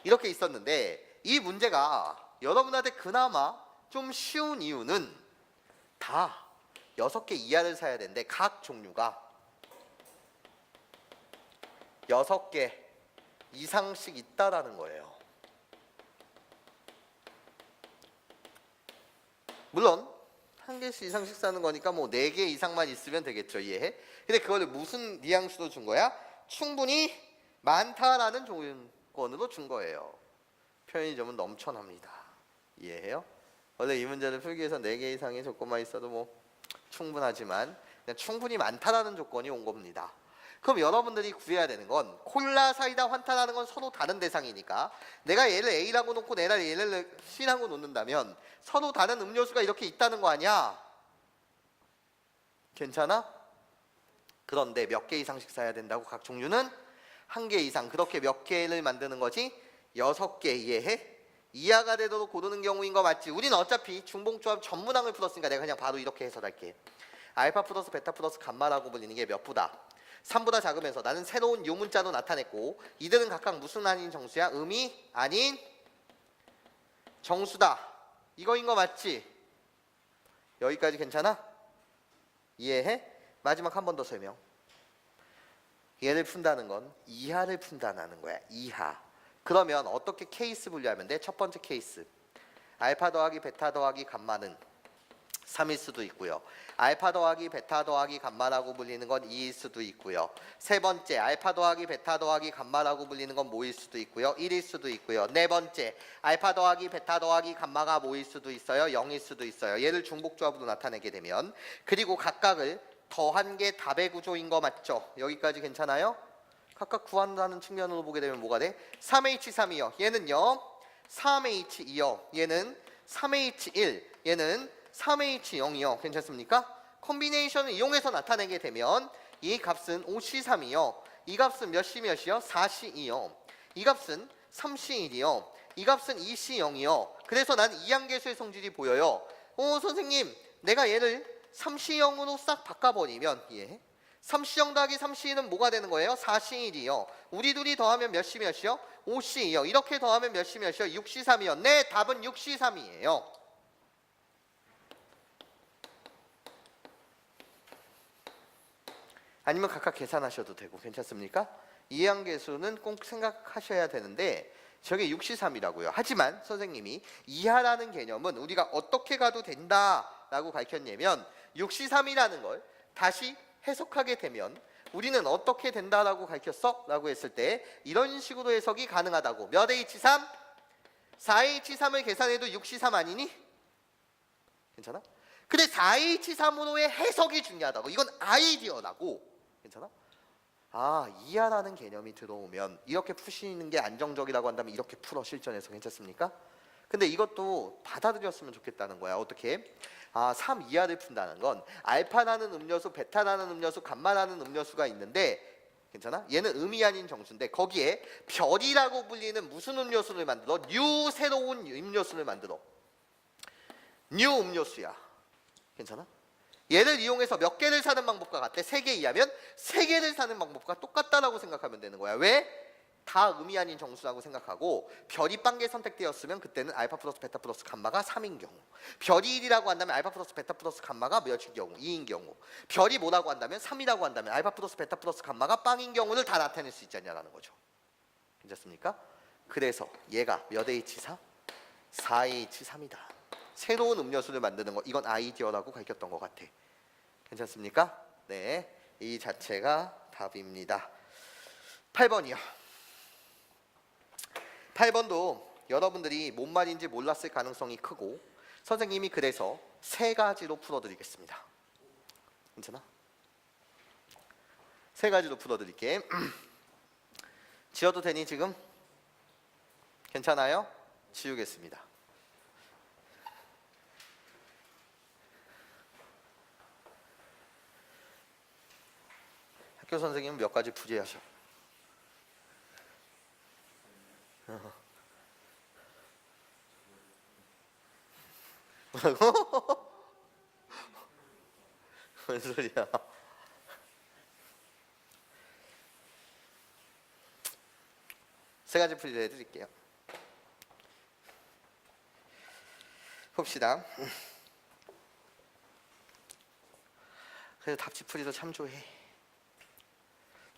이렇게 있었는데 이 문제가 여러분한테 그나마 좀 쉬운 이유는 다 6개 이하를 사야 되는데 각 종류가 6개 이상씩 있다라는 거예요. 물론 한 개씩 이상씩 사는 거니까 뭐 4개 이상만 있으면 되겠죠. 이해해? 근데 그거를 무슨 뉘앙스로 준 거야? 충분히 많다라는 조건으로 준 거예요. 편의점은 넘쳐납니다. 이해해요? 원래 이 문제를 풀기 위해서 4개 이상의 조건만 있어도 뭐 충분하지만 그냥 충분히 많다라는 조건이 온 겁니다. 그럼 여러분들이 구해야 되는 건 콜라, 사이다, 환타라는 건 서로 다른 대상이니까 내가 얘를 A라고 놓고 내가 얘를 C라고 놓는다면 서로 다른 음료수가 이렇게 있다는 거 아니야? 괜찮아? 그런데 몇 개 이상씩 사야 된다고? 각 종류는 한 개 이상. 그렇게 몇 개를 만드는 거지? 6개. 이해해? 이하가 되도록 고르는 경우인 거 맞지? 우리는 어차피 중봉조합 전문항을 풀었으니까 내가 그냥 바로 이렇게 해설할게. 알파 플러스 베타 플러스 감마라고 불리는 게 몇 보다? 3보다 작으면서 나는 새로운 요문자로 나타냈고 이들은 각각 무슨 아닌 정수야? 음이 아닌 정수다. 이거인 거 맞지? 여기까지 괜찮아? 이해해? 마지막 한 번 더 설명. 얘를 푼다는 건 이하를 푼다는 거야. 이하. 그러면 어떻게 케이스 분류하면 돼? 첫 번째 케이스. 알파 더하기 베타 더하기 감마는 3일 수도 있고요. 알파 더하기 베타 더하기 감마라고 불리는 건 2일 수도 있고요. 세 번째, 알파 더하기 베타 더하기 감마라고 불리는 건 뭐일 수도 있고요. 1일 수도 있고요. 네 번째, 알파 더하기 베타 더하기 감마가 뭐일 수도 있어요. 0일 수도 있어요. 얘를 중복조합으로 나타내게 되면, 그리고 각각을 더한 게 답의 구조인 거 맞죠? 여기까지 괜찮아요? 각각 구한다는 측면으로 보게 되면 뭐가 돼? 3H3이요. 얘는요 3H2요. 얘는 3H1. 얘는 3H0이요. 괜찮습니까? 콤비네이션을 이용해서 나타내게 되면 이 값은 5C3이요. 이 값은 몇 C 몇이요? 4C2요. 이 값은 3C1이요. 이 값은 2C0이요. 그래서 난 이항계수의 성질이 보여요. 선생님, 내가 얘를 3C0으로 싹 바꿔버리면 3C0 더하기 3C1은 뭐가 되는 거예요? 4C1이요. 우리 둘이 더하면 몇 C 몇이요? 5C요. 이렇게 더하면 몇 C 몇이요? 6C3이요. 네, 답은 6C3이에요. 아니면 각각 계산하셔도 되고 괜찮습니까? 이항계수는 꼭 생각하셔야 되는데 저게 6C3이라고요. 하지만 선생님이 이하라는 개념은 우리가 어떻게 가도 된다라고 밝혔냐면 6C3이라는 걸 다시 해석하게 되면 우리는 어떻게 된다라고 가르쳤어? 라고 했을 때 이런 식으로 해석이 가능하다고. 몇 H3? 4H3을 계산해도 6C3 아니니? 괜찮아? 근데 4H3으로의 해석이 중요하다고. 이건 아이디어라고. 괜찮아? 이하라는 개념이 들어오면 이렇게 푸시는 게 안정적이라고 한다면 이렇게 풀어 실전에서. 괜찮습니까? 근데 이것도 받아들였으면 좋겠다는 거야. 어떻게? 3 이하를 푼다는 건 알파라는 음료수, 베타라는 음료수, 감마라는 음료수가 있는데 괜찮아? 얘는 음이 아닌 정수인데 거기에 별이라고 불리는 무슨 음료수를 만들어? 뉴 새로운 음료수를 만들어. 뉴 음료수야. 괜찮아? 얘를 이용해서 몇 개를 사는 방법과 같아? 3개 이하면 3개를 사는 방법과 똑같다라고 생각하면 되는 거야. 왜? 다 음이 아닌 정수라고 생각하고 별이 빵개 선택되었으면 그때는 알파 플러스 베타 플러스 감마가 3인 경우, 별이 1이라고 한다면 알파 플러스 베타 플러스 감마가 몇인 경우? 2인 경우, 별이 뭐라고 한다면 3이라고 한다면 알파 플러스 베타 플러스 감마가 빵인 경우를 다 나타낼 수 있지 않냐라는 거죠. 괜찮습니까? 그래서 얘가 몇 H4? 4H3이다. 새로운 음료수를 만드는 거, 이건 아이디어라고 가르쳤던 것 같아. 괜찮습니까? 네, 이 자체가 답입니다. 8번이요. 8번도 여러분들이 뭔 말인지 몰랐을 가능성이 크고 선생님이 그래서 3가지로 풀어드리겠습니다. 괜찮아? 3가지로 풀어드릴게. 지워도 되니 지금? 괜찮아요? 지우겠습니다. 학교 선생님은 몇 가지 풀이하셔. 뭐라고? 뭔 소리야? 세 가지 풀이를 해드릴게요. 봅시다. 그래서 답지풀이도 참조해.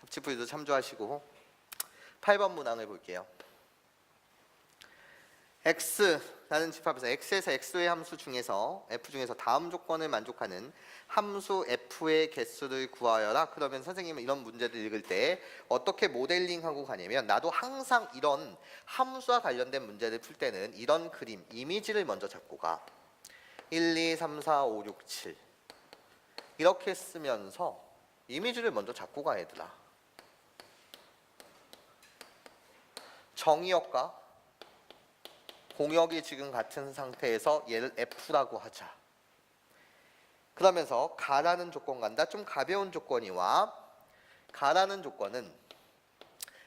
답지풀이도 참조하시고 8번 문항을 볼게요. x라는 집합에서 x에서 x의 함수 중에서 f 중에서 다음 조건을 만족하는 함수 f의 개수를 구하여라. 그러면 선생님은 이런 문제를 읽을 때 어떻게 모델링하고 가냐면 나도 항상 이런 함수와 관련된 문제를 풀 때는 이런 그림, 이미지를 먼저 잡고 가. 1, 2, 3, 4, 5, 6, 7 이렇게 쓰면서 이미지를 먼저 잡고 가 얘들아. 정의역과 공역이 지금 같은 상태에서 얘를 F라고 하자. 그러면서 가라는 조건 간다. 좀 가벼운 조건이 와. 가라는 조건은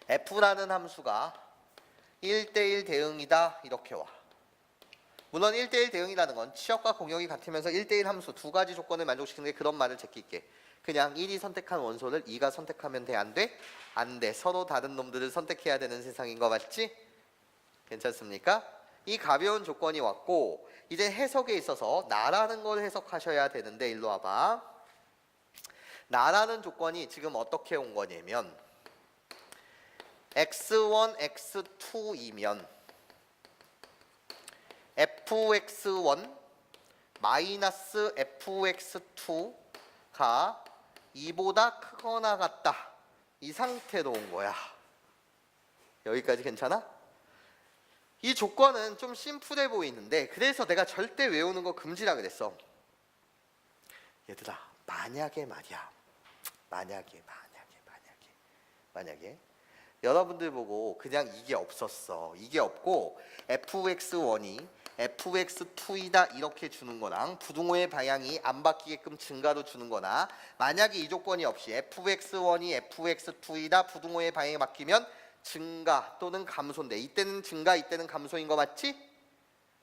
F라는 함수가 1대1 대응이다. 이렇게 와. 물론 1대1 대응이라는 건 치역과 공역이 같으면서 1대1 함수 2가지 조건을 만족시키는 게 그런 말을 제낄게. 그냥 1이 선택한 원소를 2가 선택하면 돼? 안 돼? 안 돼. 서로 다른 놈들을 선택해야 되는 세상인 거 맞지? 괜찮습니까? 이 가벼운 조건이 왔고 이제 해석에 있어서 나라는 걸 해석하셔야 되는데 일로 와봐. 나라는 조건이 지금 어떻게 온 거냐면 x1, x2이면 fx1 마이너스 fx2가 2보다 크거나 같다. 이 상태로 온 거야. 여기까지 괜찮아? 이 조건은 좀 심플해 보이는데 그래서 내가 절대 외우는 거 금지라 그랬어. 얘들아, 만약에 말이야. 만약에 여러분들 보고 그냥 이게 없었어. 이게 없고 fx1이 fx2이다 이렇게 주는 거랑 부등호의 방향이 안 바뀌게끔 증가로 주는 거나, 만약에 이 조건이 없이 fx1이 fx2이다 부등호의 방향이 바뀌면 증가 또는 감소인데, 이때는 증가 이때는 감소인 거 맞지?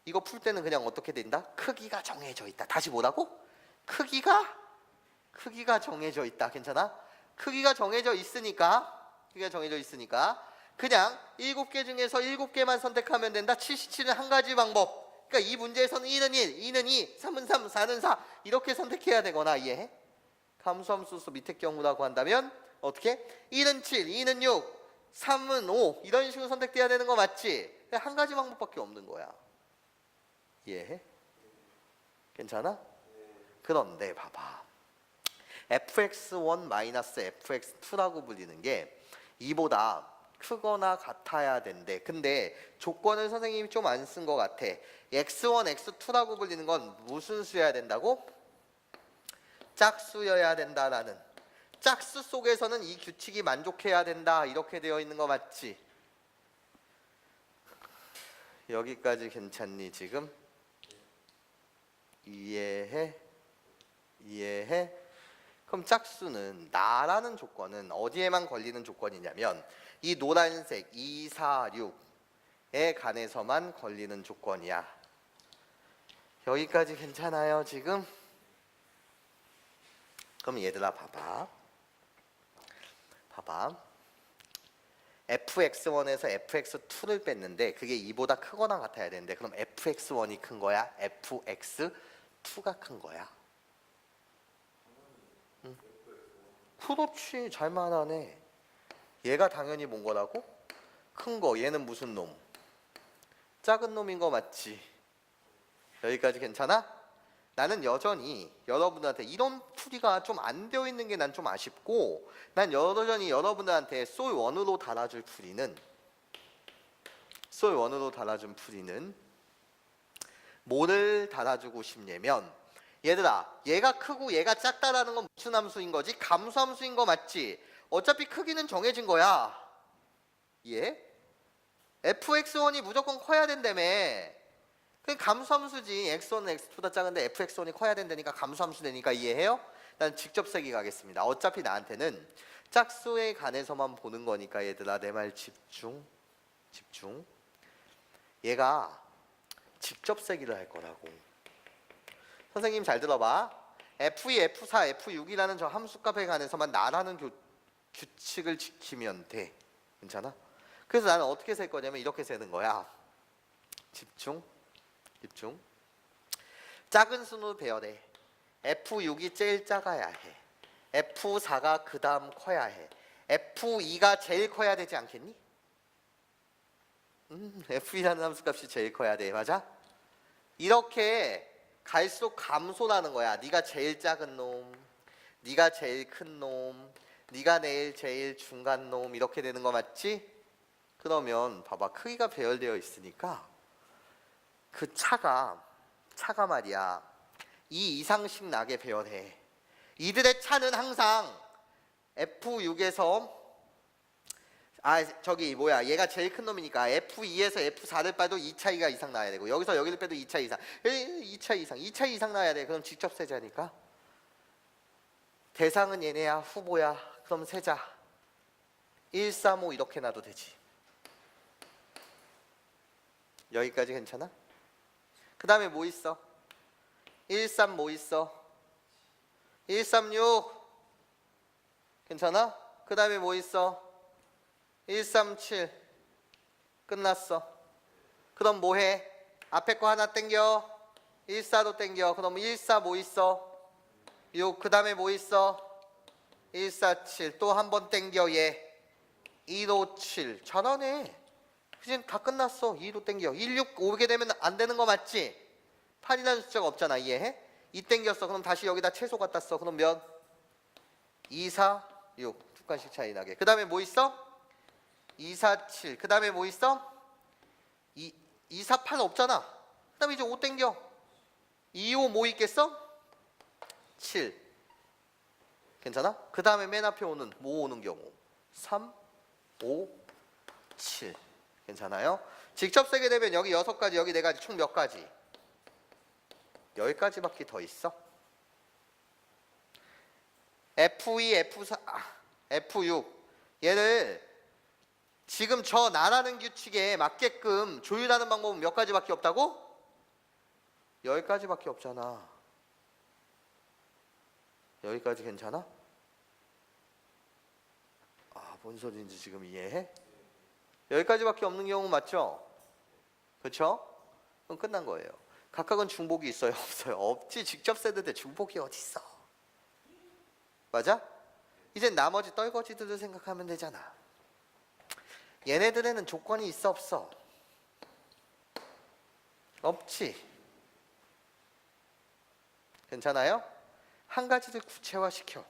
이거 풀 때는 그냥 어떻게 된다? 크기가 정해져 있다. 다시 뭐라고? 크기가 정해져 있다. 괜찮아? 크기가 정해져 있으니까 그냥 7개 중에서 7개만 선택하면 된다. 77은 한 가지 방법. 그러니까 이 문제에서는 1은 1, 2는 2, 3은 3, 4는 4 이렇게 선택해야 되거나, 이해해? 감소함수수 밑에 경우라고 한다면 어떻게? 1은 7, 2는 6, 3은 5 이런 식으로 선택돼야 되는 거 맞지? 한 가지 방법밖에 없는 거야. 이해해? 괜찮아? 그런데 봐봐, fx1-fx2라고 불리는 게 2보다 크거나 같아야 된대. 근데 조건을 선생님이 좀 안 쓴 것 같아. x1, x2라고 불리는 건 무슨 수여야 된다고? 짝수여야 된다라는. 짝수 속에서는 이 규칙이 만족해야 된다 이렇게 되어 있는 거 맞지? 여기까지 괜찮니 지금? 이해해? 그럼 짝수는 나라는 조건은 어디에만 걸리는 조건이냐면 이 노란색 2, 4, 6에 관해서만 걸리는 조건이야. 여기까지 괜찮아요 지금? 그럼 얘들아 봐봐. fx1에서 fx2를 뺐는데 그게 2보다 크거나 같아야 되는데, 그럼 fx1이 큰 거야? fx2가 큰 거야? 응. 그렇지, 잘 말하네. 얘가 당연히 뭔 거라고? 큰 거. 얘는 무슨 놈? 작은 놈인 거 맞지? 여기까지 괜찮아? 나는 여전히 여러분들한테 이런 풀이가 좀 안 되어 있는 게 난 좀 아쉽고, 난 여전히 여러분들한테 솔1으로 달아줄 풀이는 뭐를 달아주고 싶냐면, 얘들아, 얘가 크고 얘가 작다라는 건 무슨 함수인 거지? 감수함수인 거 맞지? 어차피 크기는 정해진 거야. 예? fx1이 무조건 커야 된다며. 그게 감수함수지. x1은 x2보다 작은데 fx1이 커야 된다니까 감수함수 되니까. 이해해요? 난 직접 세기 가겠습니다. 어차피 나한테는 짝수에 관해서만 보는 거니까 얘들아, 내 말 집중. 얘가 직접 세기를 할 거라고. 선생님 잘 들어봐. f2, f4, f6이라는 저 함수값에 관해서만 나라는 규칙을 지키면 돼. 괜찮아? 그래서 나는 어떻게 셀 거냐면 이렇게 세는 거야. 집중. 작은 수로 배열해. f6이 제일 작아야 해. f4가 그 다음 커야 해. f2가 제일 커야 되지 않겠니? f2라는 함수값이 제일 커야 돼. 맞아? 이렇게 갈수록 감소라는 거야. 네가 제일 작은 놈, 네가 제일 큰 놈, 네가 제일 중간 놈 이렇게 되는 거 맞지? 그러면 봐봐, 크기가 배열되어 있으니까 그 차가 말이야, 이 이상씩 나게 배열해. 이들의 차는 항상 F6에서 얘가 제일 큰 놈이니까 F2에서 F4를 빼도 2차 이상 나야 되고, 여기서 여기를 빼도 2차 이상, 2차 이상 나야 돼. 그럼 직접 세자니까. 대상은 얘네야, 후보야. 그럼 세자. 1, 3, 5 이렇게 놔도 되지. 여기까지 괜찮아? 그 다음에 뭐 있어? 1, 3 뭐 있어? 1, 3, 6 괜찮아? 그 다음에 뭐 있어? 1, 3, 7 끝났어. 그럼 뭐 해? 앞에 거 하나 땡겨. 1, 4도 땡겨. 그럼 1, 4 뭐 있어? 6. 그 다음에 뭐 있어? 1, 4, 7 또 한 번 땡겨. 얘 1, 5, 7 잘하네. 이제 다 끝났어. 2로 땡겨. 1, 6 오게 되면 안 되는 거 맞지? 8이라는 숫자가 없잖아. 이해해? 이 땡겼어. 그럼 다시 여기다 채소 갖다 써. 그럼 몇? 2, 4, 6. 두 칸씩 차이 나게. 그 다음에 뭐 있어? 2, 4, 7. 그 다음에 뭐 있어? 2, 4, 8 없잖아. 그 다음에 이제 5 땡겨. 2, 5 뭐 있겠어? 7. 괜찮아? 그 다음에 맨 앞에 오는 뭐 오는 경우? 3, 5, 7. 괜찮아요? 직접 쓰게 되면 여기 6가지, 여기 4가지, 총 몇 가지? 10가지밖에 더 있어. F2, F4, F6 얘를 지금 저 나라는 규칙에 맞게끔 조율하는 방법은 몇 가지밖에 없다고? 10가지밖에 없잖아. 여기까지 괜찮아? 뭔 소리인지 지금 이해해? 10가지밖에 없는 경우 맞죠? 그렇죠? 그럼 끝난 거예요. 각각은 중복이 있어요? 없어요? 없지. 직접 쓰는데 중복이 어디 있어? 맞아? 이제 나머지 떨거지들을 생각하면 되잖아. 얘네들에는 조건이 있어 없어? 없지. 괜찮아요? 한 가지를 구체화시켜.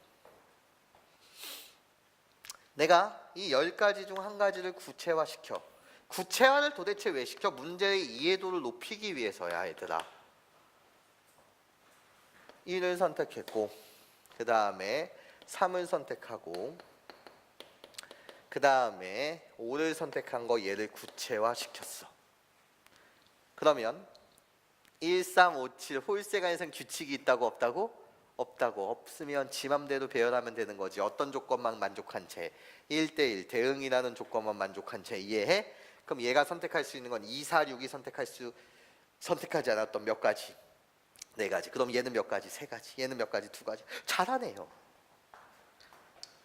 내가 이 10가지 중 한 가지를 구체화시켜. 구체화를 도대체 왜 시켜? 문제의 이해도를 높이기 위해서야, 얘들아. 1을 선택했고, 그 다음에 3을 선택하고, 그 다음에 5를 선택한 거 얘를 구체화시켰어. 그러면 1, 3, 5, 7 홀세간에선 규칙이 있다고 없다고? 없다고. 없으면 지 맘대로 배열하면 되는 거지. 어떤 조건만 만족한 채 1대1 대응이라는 조건만 만족한 채. 이해해? 그럼 얘가 선택할 수 있는 건 2, 4, 6이 선택하지 않았던 몇 가지? 4가지. 그럼 얘는 몇 가지? 3가지. 얘는 몇 가지? 2가지. 잘하네요.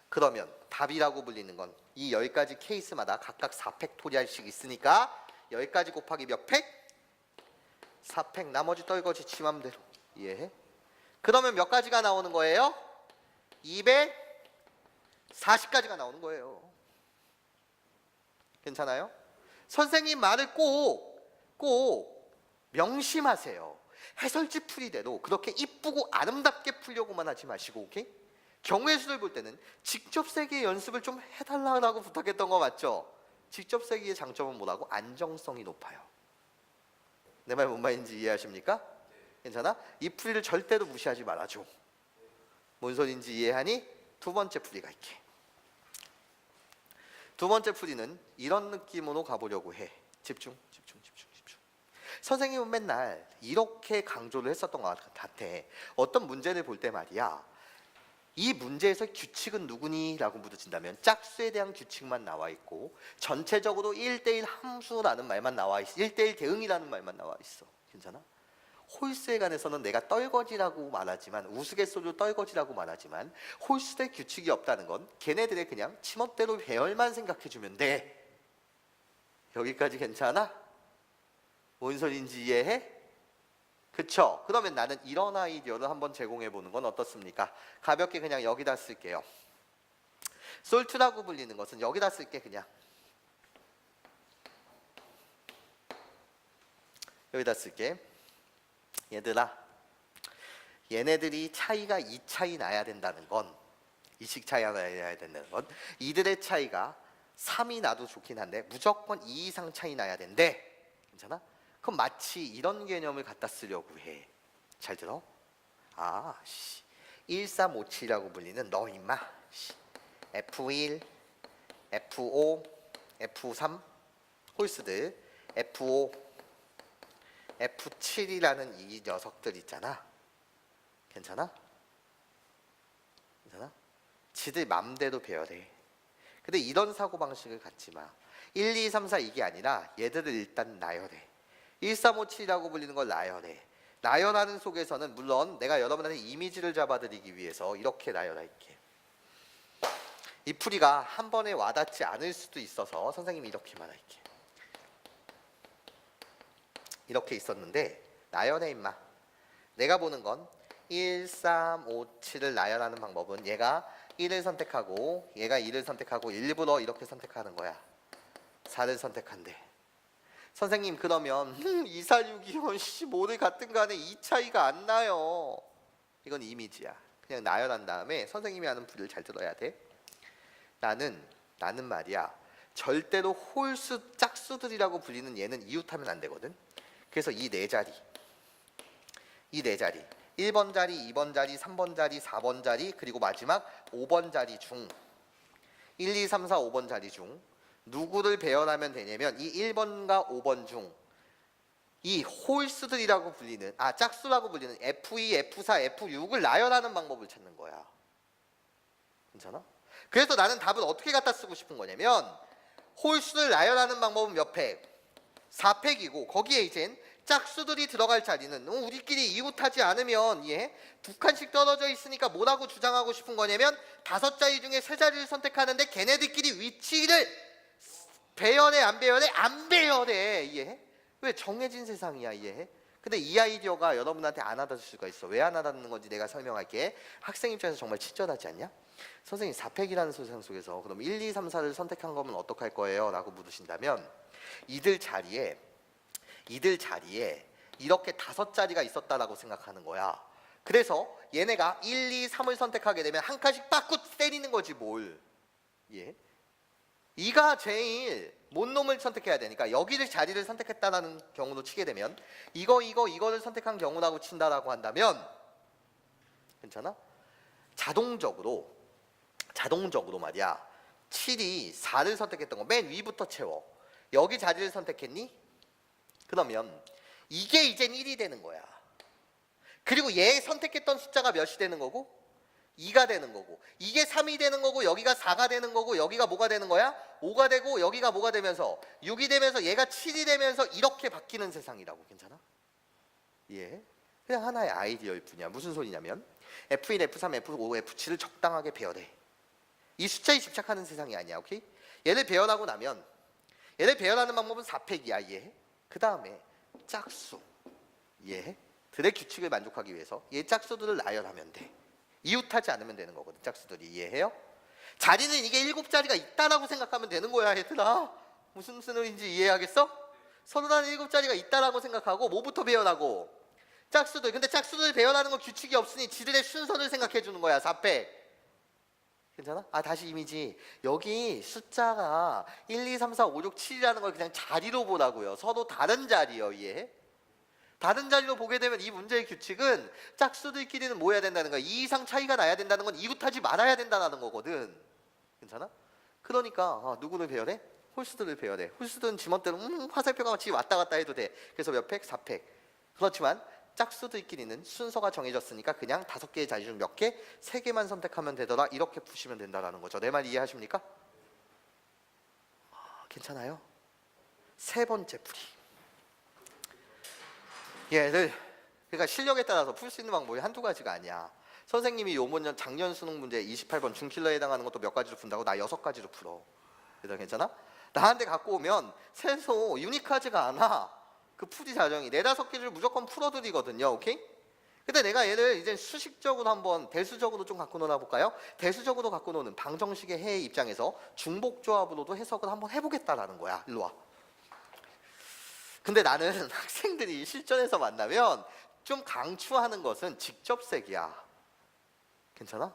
그러면 답이라고 불리는 건 이 10가지 케이스마다 각각 4팩토리알씩 있으니까 10가지 곱하기 몇 팩? 4팩. 나머지 떨거지 지 맘대로. 이해해? 그러면 몇 가지가 나오는 거예요? 240가지가 나오는 거예요. 괜찮아요? 선생님 말을 꼭 명심하세요. 해설지 풀이대로 그렇게 이쁘고 아름답게 풀려고만 하지 마시고, 오케이? 경우의 수를 볼 때는 직접 세기의 연습을 좀 해달라고 부탁했던 거 맞죠? 직접 세기의 장점은 뭐라고? 안정성이 높아요. 내 말 뭔 말인지 이해하십니까? 괜찮아? 이 풀이를 절대로 무시하지 말아줘. 뭔 소린지 이해하니? 두 번째 풀이가 있게. 두 번째 풀이는 이런 느낌으로 가보려고 해. 집중. 선생님은 맨날 이렇게 강조를 했었던 것 같아. 어떤 문제를 볼 때 말이야, 이 문제에서 규칙은 누구니? 라고 물어진다면 짝수에 대한 규칙만 나와 있고 전체적으로 1대1 함수라는 말만 나와 있어. 1대1 대응이라는 말만 나와 있어. 괜찮아? 홀수에 관해서는 내가 떨거지라고 말하지만, 우스갯소리로 떨거지라고 말하지만, 홀수의 규칙이 없다는 건 걔네들의 그냥 지멋대로 배열만 생각해주면 돼. 여기까지 괜찮아? 뭔 소린지 이해해? 그쵸? 그러면 나는 이런 아이디어를 한번 제공해 보는 건 어떻습니까? 가볍게 그냥 여기다 쓸게요. 솔트라고 불리는 것은 여기다 쓸게. 그냥 여기다 쓸게. 얘들아, 얘네들이 차이가 2차이 나야 된다는 건, 이식 차이가 나야 된다는 건, 이들의 차이가 3이 나도 좋긴 한데 무조건 2 이상 차이 나야 된대. 괜찮아? 그럼 마치 이런 개념을 갖다 쓰려고 해. 잘 들어? 1357이라고 불리는 너 임마 F1, F5, F3 홀수들, F5, F7이라는 이 녀석들 있잖아. 괜찮아? 괜찮아? 지들 맘대로 배열해. 근데 이런 사고방식을 갖지 마. 1, 2, 3, 4 이게 아니라 얘들을 일단 나열해. 1357이라고 불리는 걸 나열해. 나열하는 속에서는 물론 내가 여러분한테 이미지를 잡아드리기 위해서 이렇게 나열할게. 이 풀이가 한 번에 와닿지 않을 수도 있어서 선생님이 이렇게만 할게. 이렇게 있었는데 나열해 임마. 내가 보는 건 1, 3, 5, 7을 나열하는 방법은 얘가 1을 선택하고 얘가 2를 선택하고 일부러 이렇게 선택하는 거야. 4를 선택한대. 선생님 그러면 246이면 15를 같은 간에 이 차이가 안 나요. 이건 이미지야. 그냥 나열한 다음에 선생님이 하는 풀이를 잘 들어야 돼. 나는 말이야 절대로 홀수 짝수들이라고 불리는 얘는 이웃하면 안 되거든. 그래서 이 네 자리 1번 자리, 2번 자리, 3번 자리, 4번 자리, 그리고 마지막 5번 자리 중 1, 2, 3, 4, 5번 자리 중 누구를 배열하면 되냐면 이 1번과 5번 중 이 홀수들이라고 불리는 짝수라고 불리는 F2, F4, F6을 나열하는 방법을 찾는 거야. 괜찮아? 그래서 나는 답을 어떻게 갖다 쓰고 싶은 거냐면 홀수를 나열하는 방법은 몇 팩? 4팩이고 거기에 이젠 짝수들이 들어갈 자리는 우리끼리 이웃하지 않으면 두 칸씩 떨어져 있으니까 뭐라고 주장하고 싶은 거냐면 5자리 중에 3자리를 선택하는데 걔네들끼리 위치를 배열해 안 배열해? 안 배열해. 이해해? 왜? 정해진 세상이야. 이해해? 근데 이 아이디어가 여러분한테 안 와닿을 수가 있어. 왜 안 와닿는 건지 내가 설명할게. 학생 입장에서 정말 친절하지 않냐? 선생님 4팩이라는 세상 속에서 그럼 1, 2, 3, 4를 선택한 거면 어떡할 거예요? 라고 물으신다면 이들 자리에 이렇게 5자리가 있었다라고 생각하는 거야. 그래서 얘네가 1, 2, 3을 선택하게 되면 한 칸씩 빠꾸 때리는 거지 뭘. 예? 이가 제일 못 놈을 선택해야 되니까 여기를 자리를 선택했다라는 경우로 치게 되면 이거를 선택한 경우라고 친다라고 한다면 괜찮아? 자동적으로 말이야 7이 4를 선택했던 거 맨 위부터 채워. 여기 자리를 선택했니? 그러면 이게 이젠 1이 되는 거야. 그리고 얘 선택했던 숫자가 몇이 되는 거고? 2가 되는 거고, 이게 3이 되는 거고, 여기가 4가 되는 거고, 여기가 뭐가 되는 거야? 5가 되고, 여기가 뭐가 되면서 6이 되면서 얘가 7이 되면서 이렇게 바뀌는 세상이라고. 괜찮아? 예. 그냥 하나의 아이디어일 뿐이야. 무슨 소리냐면 F1, F3, F5, F7을 적당하게 배열해. 이 숫자에 집착하는 세상이 아니야. 오케이? 얘를 배열하고 나면 얘를 배열하는 방법은 4팩이야. 예. 그 다음에 짝수. 예. 들의 규칙을 만족하기 위해서 얘 짝수들을 나열하면 돼. 이웃하지 않으면 되는 거거든. 짝수들이. 이해해요? 자리는 이게 7자리가 있다라고 생각하면 되는 거야. 얘들아 무슨 소리인지 이해하겠어? 서로 다른 7자리가 있다라고 생각하고 뭐부터 배열하고? 짝수들. 근데 짝수들 배열하는 거 규칙이 없으니 지들의 순서를 생각해 주는 거야. 4팩. 괜찮아? 다시 이미지. 여기 숫자가 1, 2, 3, 4, 5, 6, 7이라는 걸 그냥 자리로 보라고요. 서로 다른 자리요. 이해? 다른 자리로 보게 되면 이 문제의 규칙은 짝수들끼리는 뭐 해야 된다는 거야? 2 이상 차이가 나야 된다는 건 이웃하지 말아야 된다는 거거든. 괜찮아? 그러니까 누구를 배열해? 홀수들을 배열해. 홀수들은 지멋대로 화살표가 같이 왔다 갔다 해도 돼. 그래서 몇 팩? 4팩. 그렇지만 짝수들끼리는 순서가 정해졌으니까 그냥 5개의 자리 중 몇 개? 3개만 선택하면 되더라. 이렇게 푸시면 된다는 거죠. 내 말 이해하십니까? 괜찮아요? 세 번째 풀이. 얘를 그러니까 실력에 따라서 풀 수 있는 방법이 한두 가지가 아니야. 선생님이 요번 작년 수능 문제 28번 중킬러에 해당하는 것도 몇 가지로 푼다고? 나 6가지로 풀어. 얘들아 괜찮아? 나한테 갖고 오면 세소 유니크하지가 않아. 그 풀이 과정이 4-5개를 무조건 풀어드리거든요. 오케이? 근데 내가 얘를 이제 수식적으로 한번 대수적으로 좀 갖고 놀아 볼까요? 대수적으로 갖고 노는 방정식의 해의 입장에서 중복조합으로도 해석을 한번 해보겠다라는 거야. 일로 와. 근데 나는 학생들이 실전에서 만나면 좀 강추하는 것은 직접색이야. 괜찮아?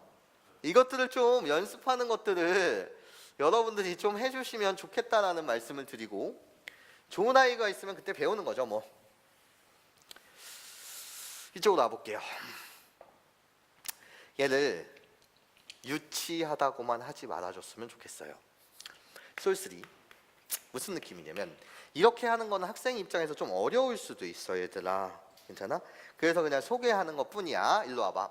이것들을 좀 연습하는 것들을 여러분들이 좀 해주시면 좋겠다라는 말씀을 드리고, 좋은 아이가 있으면 그때 배우는 거죠. 뭐 이쪽으로 와볼게요. 얘를 유치하다고만 하지 말아줬으면 좋겠어요. 솔3 무슨 느낌이냐면 이렇게 하는 거는 학생 입장에서 좀 어려울 수도 있어. 얘들아 괜찮아? 그래서 그냥 소개하는 것 뿐이야. 일로 와봐.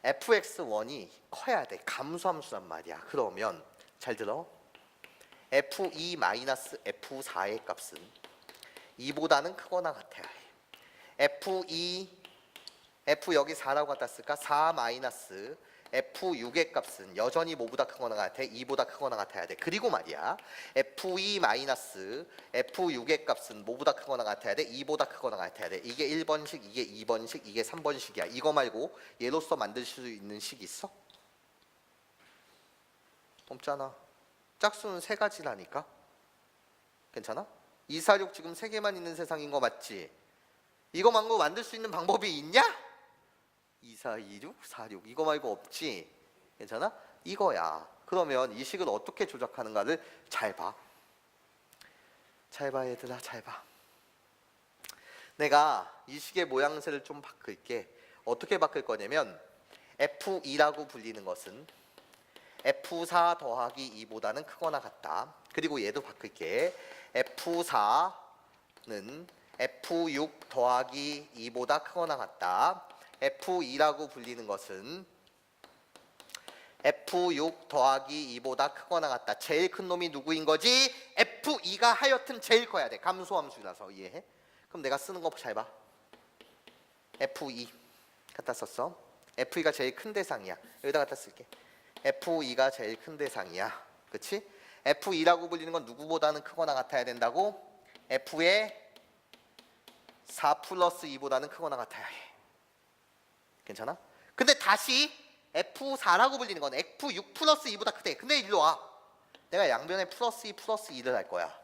fx1이 커야 돼. 감소함수란 말이야. 그러면 잘 들어. f2-f4의 값은 2보다는 크거나 같아야 해. f 여기 4라고 갖다 쓸까? 4-f6의 값은 여전히 뭐보다 크거나 같아? 2보다 크거나 같아야 돼. 그리고 말이야, f2-f6의 값은 뭐보다 크거나 같아야 돼? 2보다 크거나 같아야 돼. 이게 1번식, 이게 2번식, 이게 3번식이야. 이거 말고 얘로서 만들 수 있는 식 있어? 없잖아. 짝수는 3가지라니까. 괜찮아? 2, 4, 6 지금 3개만 있는 세상인 거 맞지? 이거 말고 만들 수 있는 방법이 있냐? 2, 4, 2, 6, 4, 6 이거 말고 없지? 괜찮아? 이거야. 그러면 이 식을 어떻게 조작하는가를 잘 봐. 잘 봐 얘들아, 잘 봐. 내가 이 식의 모양새를 좀 바꿀게. 어떻게 바꿀 거냐면 F2라고 불리는 것은 F4 더하기 2보다는 크거나 같다. 그리고 얘도 바꿀게. F4는 F6 더하기 2보다 크거나 같다. F2라고 불리는 것은 F6 더하기 2보다 크거나 같다. 제일 큰 놈이 누구인 거지? F2가 하여튼 제일 커야 돼. 감소함수라서. 이해해? 그럼 내가 쓰는 거 잘 봐. F2 갖다 썼어. F2가 제일 큰 대상이야. 여기다 갖다 쓸게. F2가 제일 큰 대상이야. 그치? F2라고 불리는 건 누구보다는 크거나 같아야 된다고? F의 4 플러스 2보다는 크거나 같아야 해. 괜찮아? 근데 다시 F4라고 불리는 건 F6 플러스 2보다 크대. 근데 일로 와. 내가 양변에 플러스 2 플러스 2를 할 거야.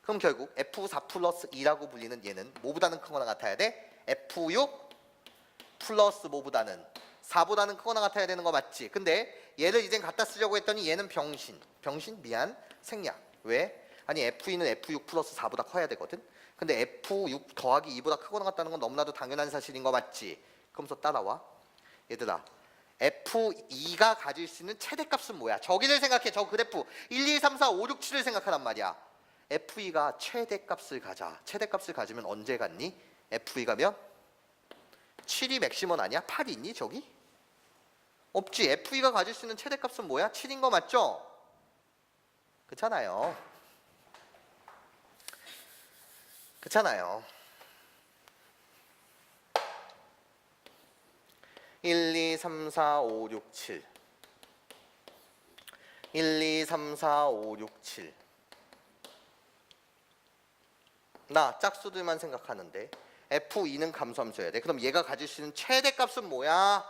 그럼 결국 F4 플러스 2라고 불리는 얘는 뭐보다는 크거나 같아야 돼? F6 플러스 뭐보다는 4보다는 크거나 같아야 되는 거 맞지? 근데 얘를 이젠 갖다 쓰려고 했더니 얘는 병신 미안 생략. 왜? 아니 F2는 F6 플러스 4보다 커야 되거든. 근데 F6 더하기 2보다 크거나 같다는 건 너무나도 당연한 사실인 거 맞지? 그러면서 따라와. 얘들아, F2가 가질 수 있는 최대값은 뭐야? 저기를 생각해. 저 그래프 1, 2, 3, 4, 5, 6, 7을 생각하란 말이야. F2가 최대값을 가자. 최대값을 가지면 언제 갔니? F2 가면 7이 맥시멈 아니야? 8이 있니 저기? 없지. F2가 가질 수 있는 최대값은 뭐야? 7인 거 맞죠? 그렇잖아요. 그렇잖아요. 1, 2, 3, 4, 5, 6, 7 1, 2, 3, 4, 5, 6, 7 나 짝수들만 생각하는데 F2는 감소함수여야 돼. 그럼 얘가 가질 수 있는 최대값은 뭐야?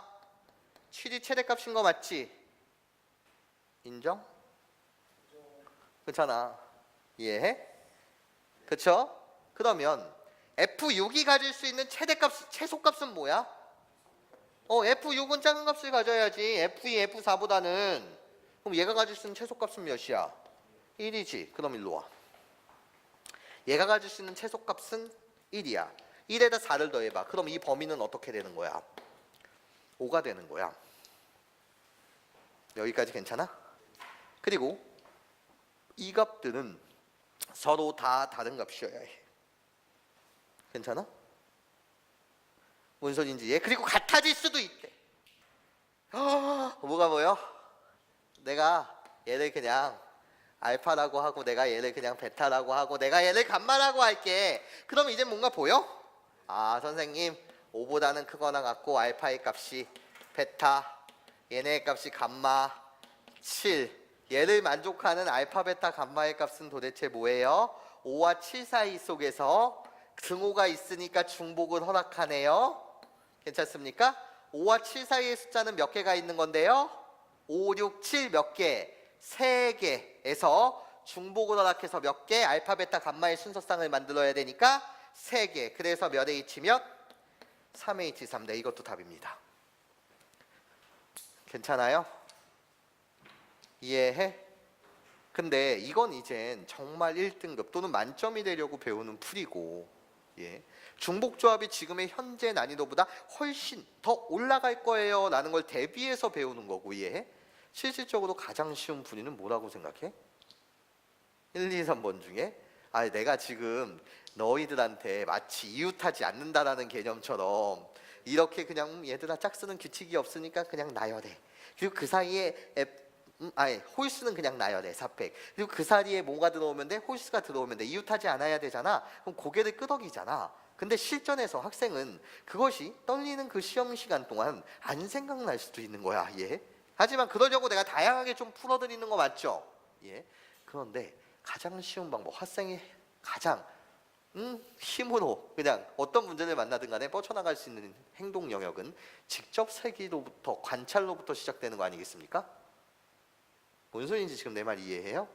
7이 최대값인 거 맞지? 인정? 그렇잖아. 이해해? 그쵸? 그러면 F6이 가질 수 있는 최소값은 뭐야? F6은 작은 값을 가져야지. F2, F4보다는. 그럼 얘가 가질 수 있는 최소값은 몇이야? 1이지. 그럼 일로 와. 얘가 가질 수 있는 최소값은 1이야. 1에다 4를 더해봐. 그럼 이 범위는 어떻게 되는 거야? 5가 되는 거야. 여기까지 괜찮아? 그리고 이 값들은 서로 다 다른 값이어야 해. 괜찮아? 뭔 소린지 이해? 그리고 같아질 수도 있대. 뭐가 뭐요? 내가 얘를 그냥 알파라고 하고 내가 얘를 그냥 베타라고 하고 내가 얘를 감마라고 할게. 그럼 이제 뭔가 보여? 아 선생님 5보다는 크거나 같고 알파의 값이 베타, 얘네의 값이 감마 7. 얘를 만족하는 알파, 베타, 감마의 값은 도대체 뭐예요? 5와 7 사이 속에서 등호가 있으니까 중복을 허락하네요. 괜찮습니까? 5와 7 사이의 숫자는 몇 개가 있는 건데요? 5, 6, 7 몇 개? 3개에서 중복을 허락해서 몇 개? 알파, 베타, 감마의 순서상을 만들어야 되니까 3개. 그래서 몇 H 몇? 3H 3대. 이것도 답입니다. 괜찮아요? 이해해? 근데 이건 이젠 정말 1등급 또는 만점이 되려고 배우는 풀이고, 예. 중복조합이 지금의 현재 난이도보다 훨씬 더 올라갈 거예요 라는 걸 대비해서 배우는 거고, 이해해? 실질적으로 가장 쉬운 풀이는 뭐라고 생각해? 1, 2, 3번 중에 내가 지금 너희들한테 마치 이웃하지 않는다라는 개념처럼 이렇게 그냥 얘들아 짝수는 규칙이 없으니까 그냥 나열해. 그리고 그 사이에 홀수는 그냥 나열해. 4팩. 그리고 그 사이에 뭐가 들어오면 돼? 홀수가 들어오면 돼. 이웃하지 않아야 되잖아. 그럼 고개를 끄덕이잖아. 근데 실전에서 학생은 그것이 떨리는 그 시험 시간 동안 안 생각날 수도 있는 거야. 예. 하지만 그러려고 내가 다양하게 좀 풀어드리는 거 맞죠? 예. 그런데 가장 쉬운 방법, 학생이 가장 힘으로 그냥 어떤 문제를 만나든 간에 뻗쳐나갈 수 있는 행동 영역은 직접 세기로부터 관찰로부터 시작되는 거 아니겠습니까? 뭔 소리인지 지금 내 말 이해해요?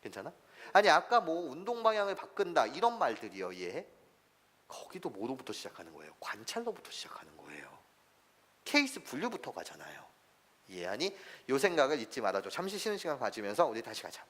괜찮아? 아니 아까 뭐 운동 방향을 바꾼다 이런 말들이요. 얘 거기도 뭐로부터 시작하는 거예요? 관찰로부터 시작하는 거예요. 케이스 분류부터 가잖아요. 이해하니? 요 생각을 잊지 말아줘. 잠시 쉬는 시간 가지면서 우리 다시 가자.